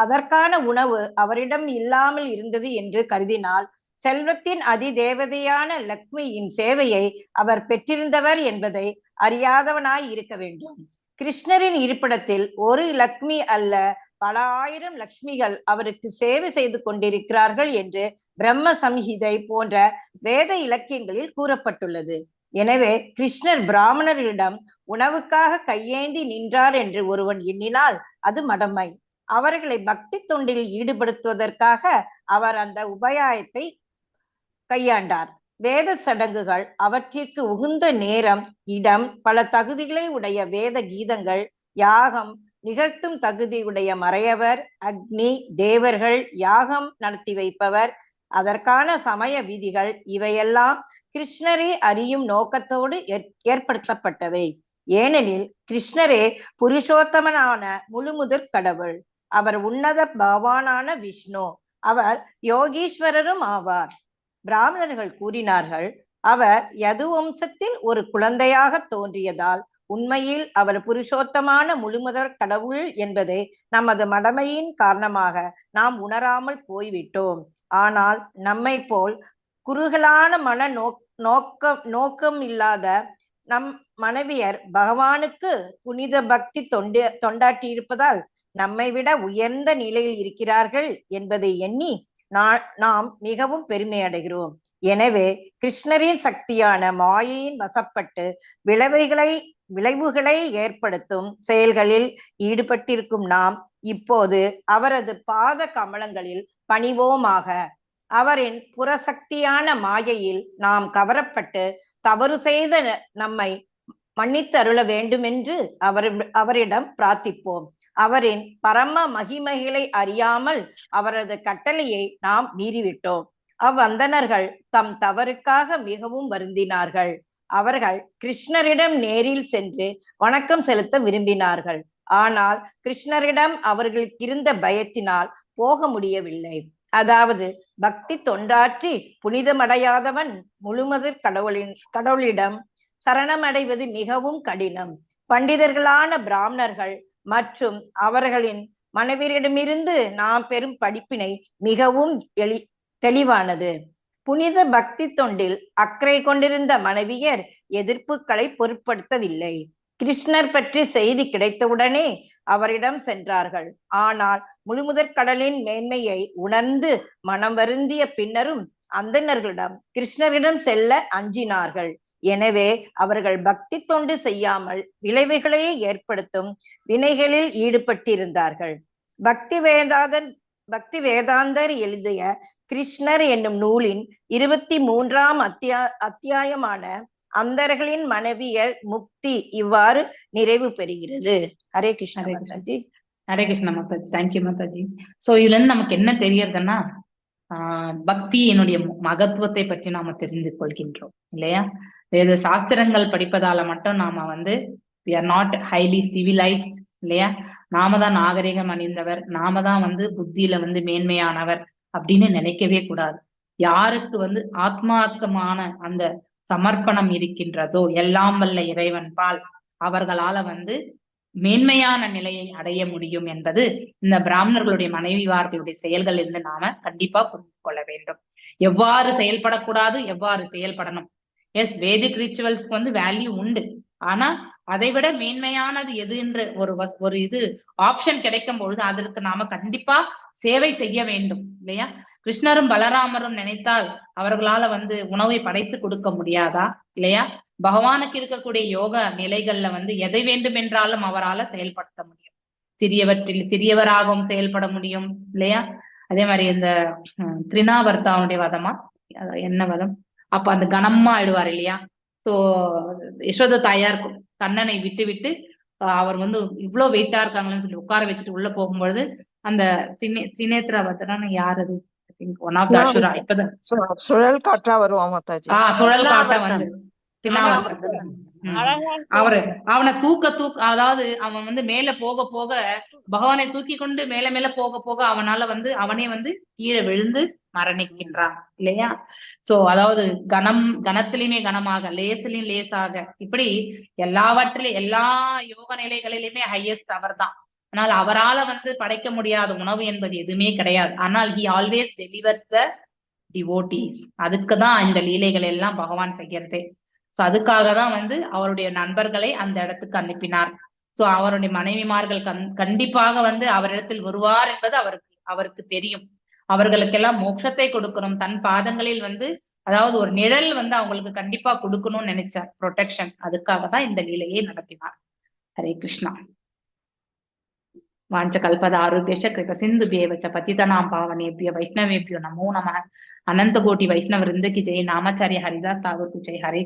அதற்கான உணவு அவரிடம் இல்லாமல் இருந்தது என்று கருதினால், செல்வத்தின் அதிதேவதையான லக்ஷ்மியின் சேவையை அவர் பெற்றிருந்தவர் என்பதை அறியாதவனாய் இருக்க வேண்டும். கிருஷ்ணரின் இருப்பிடத்தில் ஒரு லக்ஷ்மி அல்ல, பல ஆயிரம் லக்ஷ்மிகள் அவருக்கு சேவை செய்து கொண்டிருக்கிறார்கள் என்று பிரம்ம சம்ஹிதை போன்ற வேத இலக்கியங்களில் கூறப்பட்டுள்ளது. எனவே கிருஷ்ணர் பிராமணர்களிடம் உணவுக்காக கையேந்தி நின்றார் என்று ஒருவன் எண்ணினால் அது மடமை. அவர்களை பக்தி தொண்டில் ஈடுபடுத்துவதற்காக அவர் அந்த உபாயத்தை கையாண்டார். வேத சடங்குகள், அவற்றிற்கு உகுந்த நேரம், இடம், பல தகுதிகளை உடைய வேத கீதங்கள், யாகம் நிகழ்த்தும் தகுதியுடைய மறையவர், அக்னி, தேவர்கள், யாகம் நடத்தி வைப்பவர், அதற்கான சமய விதிகள், இவையெல்லாம் கிருஷ்ணரை அறியும் நோக்கத்தோடு ஏற்படுத்தப்பட்டவை. ஏனெனில் கிருஷ்ணரே புருஷோத்தமனான முழுமுதற் கடவுள். அவர் உன்னத பகவானான விஷ்ணு. அவர் யோகீஸ்வரரும் ஆவார். பிராமணர்கள் கூறினார்கள், அவர் யது வம்சத்தில் ஒரு குழந்தையாக தோன்றியதால் உண்மையில் அவர் புருஷோத்தமான முழுமுதற் கடவுள் என்பதை நமது மடமையின் காரணமாக நாம் உணராமல் போய்விட்டோம். ஆனால் நம்மை போல் குறுகலான மன நோக்கம் இல்லாத நம் மனைவியர் பகவானுக்கு புனித பக்தி தொண்டாட்டி இருப்பதால் நம்மை விட உயர்ந்த நிலையில் இருக்கிறார்கள் என்பதை எண்ணி நாம் மிகவும் பெருமை அடைகிறோம். எனவே கிருஷ்ணரின் சக்தியான மாயையின் வசப்பட்டு விளைவுகளை ஏற்படுத்தும் செயல்களில் ஈடுபட்டிருக்கும் நாம் இப்போது அவரது பாத கமலங்களில் பணிவோமாக. அவரின் புறசக்தியான மாயையில் நாம் கவரப்பட்டு தவறு செய்த நம்மை மன்னித்தருள வேண்டுமென்று அவரிடம் பிரார்த்திப்போம். அவரின் பரம மகிமைகளை அறியாமல் அவரது கட்டளையை நாம் மீறிவிட்டோம். அவ்வந்தனர்கள் தம் தவறுக்காக மிகவும் வருந்தினார்கள். அவர்கள் கிருஷ்ணரிடம் நேரில் சென்று வணக்கம் செலுத்த விரும்பினார்கள். ஆனால் கிருஷ்ணரிடம் அவர்களுக்கு இருந்த பயத்தினால் போக முடியவில்லை. அதாவது பக்தி தொண்டாற்றி புனிதமடையாதவன் முழுமுதற் கடவுளிடம் சரணமடைவது மிகவும் கடினம். பண்டிதர்களான பிராமணர்கள் மற்றும் அவர்களின் மனைவியரிடமிருந்து நாம் பெறும் படிப்பினை மிகவும் தெளிவானது. புனித பக்தி தொண்டில் அக்கறை கொண்டிருந்த மனைவியர் எதிர்ப்புகளை பொருட்படுத்தவில்லை. கிருஷ்ணர் பற்றி செய்தி கிடைத்தவுடனே அவரிடம் சென்றார்கள். ஆனால் முழுமுதற் கடலின் மேன்மையை உணர்ந்து மனம் வருந்திய பின்னரும் அந்தணர்களிடம் கிருஷ்ணரிடம் செல்ல அஞ்சினார்கள். எனவே அவர்கள் பக்தி தொண்டு செய்யாமல் விளைவுகளை ஏற்படுத்தும் வினைகளில் ஈடுபட்டிருந்தார்கள். பக்தி வேதாந்தர் எழுதிய கிருஷ்ணர் என்னும் நூலின் 23ஆம் அத்தியாயமான அந்தர்களின் மனைவியர் முக்தி இவ்வாறு நிறைவு பெறுகிறது. ஹரே கிருஷ்ண மாதாஜி. ஹரே கிருஷ்ண மாதாஜி. தேங்க்யூ மாதாஜி. சோ இதுல இருந்து நமக்கு என்ன தெரியறதுன்னா, பக்தியினுடைய மகத்துவத்தை பற்றி நாம தெரிந்து கொள்கின்றோம் இல்லையா. வேத சாஸ்திரங்கள் படிப்பதால மட்டும் நாம வந்து we are not highly civilized இல்லையா. நாம தான் நாகரிகம் அணிந்தவர், நாம தான் வந்து புத்தியில வந்து மேன்மையானவர் அப்படின்னு நினைக்கவே கூடாது. யாருக்கு வந்து ஆத்மார்த்தமான அந்த சமர்ப்பணம் இருக்கின்றதோ எல்லாம் வல்ல இறைவன் பால் அவர்களால வந்து மேன்மையான நிலையை அடைய முடியும் என்பது இந்த பிராமணர்களுடைய மனைவிவார்களுடைய செயல்கள் இருந்து நாம கண்டிப்பா புரிந்து கொள்ள வேண்டும். எவ்வாறு செயல்படக்கூடாது, எவ்வாறு செயல்படணும். எஸ், வேதிக் ரிச்சுவல்ஸ்க்கு வந்து வேல்யூ உண்டு. ஆனா அதை விட மேன்மையானது எதுன்ற ஒரு இது ஆப்ஷன் கிடைக்கும் பொழுது அதற்கு நாம கண்டிப்பா சேவை செய்ய வேண்டும் இல்லையா? கிருஷ்ணரும் பலராமரும் நினைத்தால் அவர்களால உணவை படைத்து கொடுக்க முடியாதா இல்லையா? பகவானுக்கு இருக்கக்கூடிய யோக நிலைகள்ல எதை வேண்டுமென்றாலும் அவரால் செயல்படுத்த முடியும். சிறியவற்றில் சிறியவராகவும் செயல்பட முடியும் இல்லையா? அதே மாதிரி இந்த திரினாவர்த்தாவுடைய வதமா என்ன வதம், அப்ப அந்த கனமா ஆயிடுவார் இல்லையா? சோ யசோத தாயார் கண்ணனை விட்டு விட்டு அவர் இவ்வளவு வெயிட்டா இருக்காங்களேன்னு சொல்லி உட்கார வச்சுட்டு உள்ள போகும்பொழுது அந்த திரிநேத்ரா வதனா யார் அது? One of the asura. இப்பதான் சுழல் காற்றா வருவான் மாதாஜி. சுழல் காட்டா அவனை தூக்க அதாவது அவன் மேல போக போக பகவானை தூக்கி கொண்டு மேல மேல போக போக அவனால அவனே கீழே விழுந்து மரணிக்கின்றான் இல்லையா? சோ அதாவது கனத்திலுமே கனமாக, லேசிலையும் லேசாக, இப்படி எல்லாவற்றிலும் எல்லா யோக நிலைகளிலுமே ஹையஸ்ட் அவர் தான். ஆனால் அவரால படைக்க முடியாத உணவு என்பது எதுவுமே கிடையாது. ஆனால் he always delivers the devotees. அதுக்குதான் இந்த லீலைகள் எல்லாம் பகவான் செய்யறதே. சோ அதுக்காக தான் அவருடைய நண்பர்களை அந்த இடத்துக்கு அனுப்பினார். சோ அவருடைய மனைவிமார்கள் கண்டிப்பாக அவரிடத்தில் வருவார் என்பது அவருக்கு தெரியும். அவர்களுக்கெல்லாம் மோட்சத்தை கொடுக்கணும், தன் பாதங்களில் அதாவது ஒரு நிழல் அவங்களுக்கு கண்டிப்பா கொடுக்கணும்னு நினைச்சார், ப்ரொடெக்ஷன். அதுக்காக தான் இந்த லீலையை நடத்தினார். ஹரே கிருஷ்ணா. வாஞ்ச கல்பத ஆரோக்கிய கிருப சிந்து பேவச்ச பதிதனாம் பாவனேபியோ வைஷ்ணவேபியோ நமோ நமः. அனந்த கோட்டி வைஷ்ணவ விருந்த கி ஜெய். நாமாச்சாரிய ஹரிதாஸ் தாகூர் கு ஜெய். ஹரே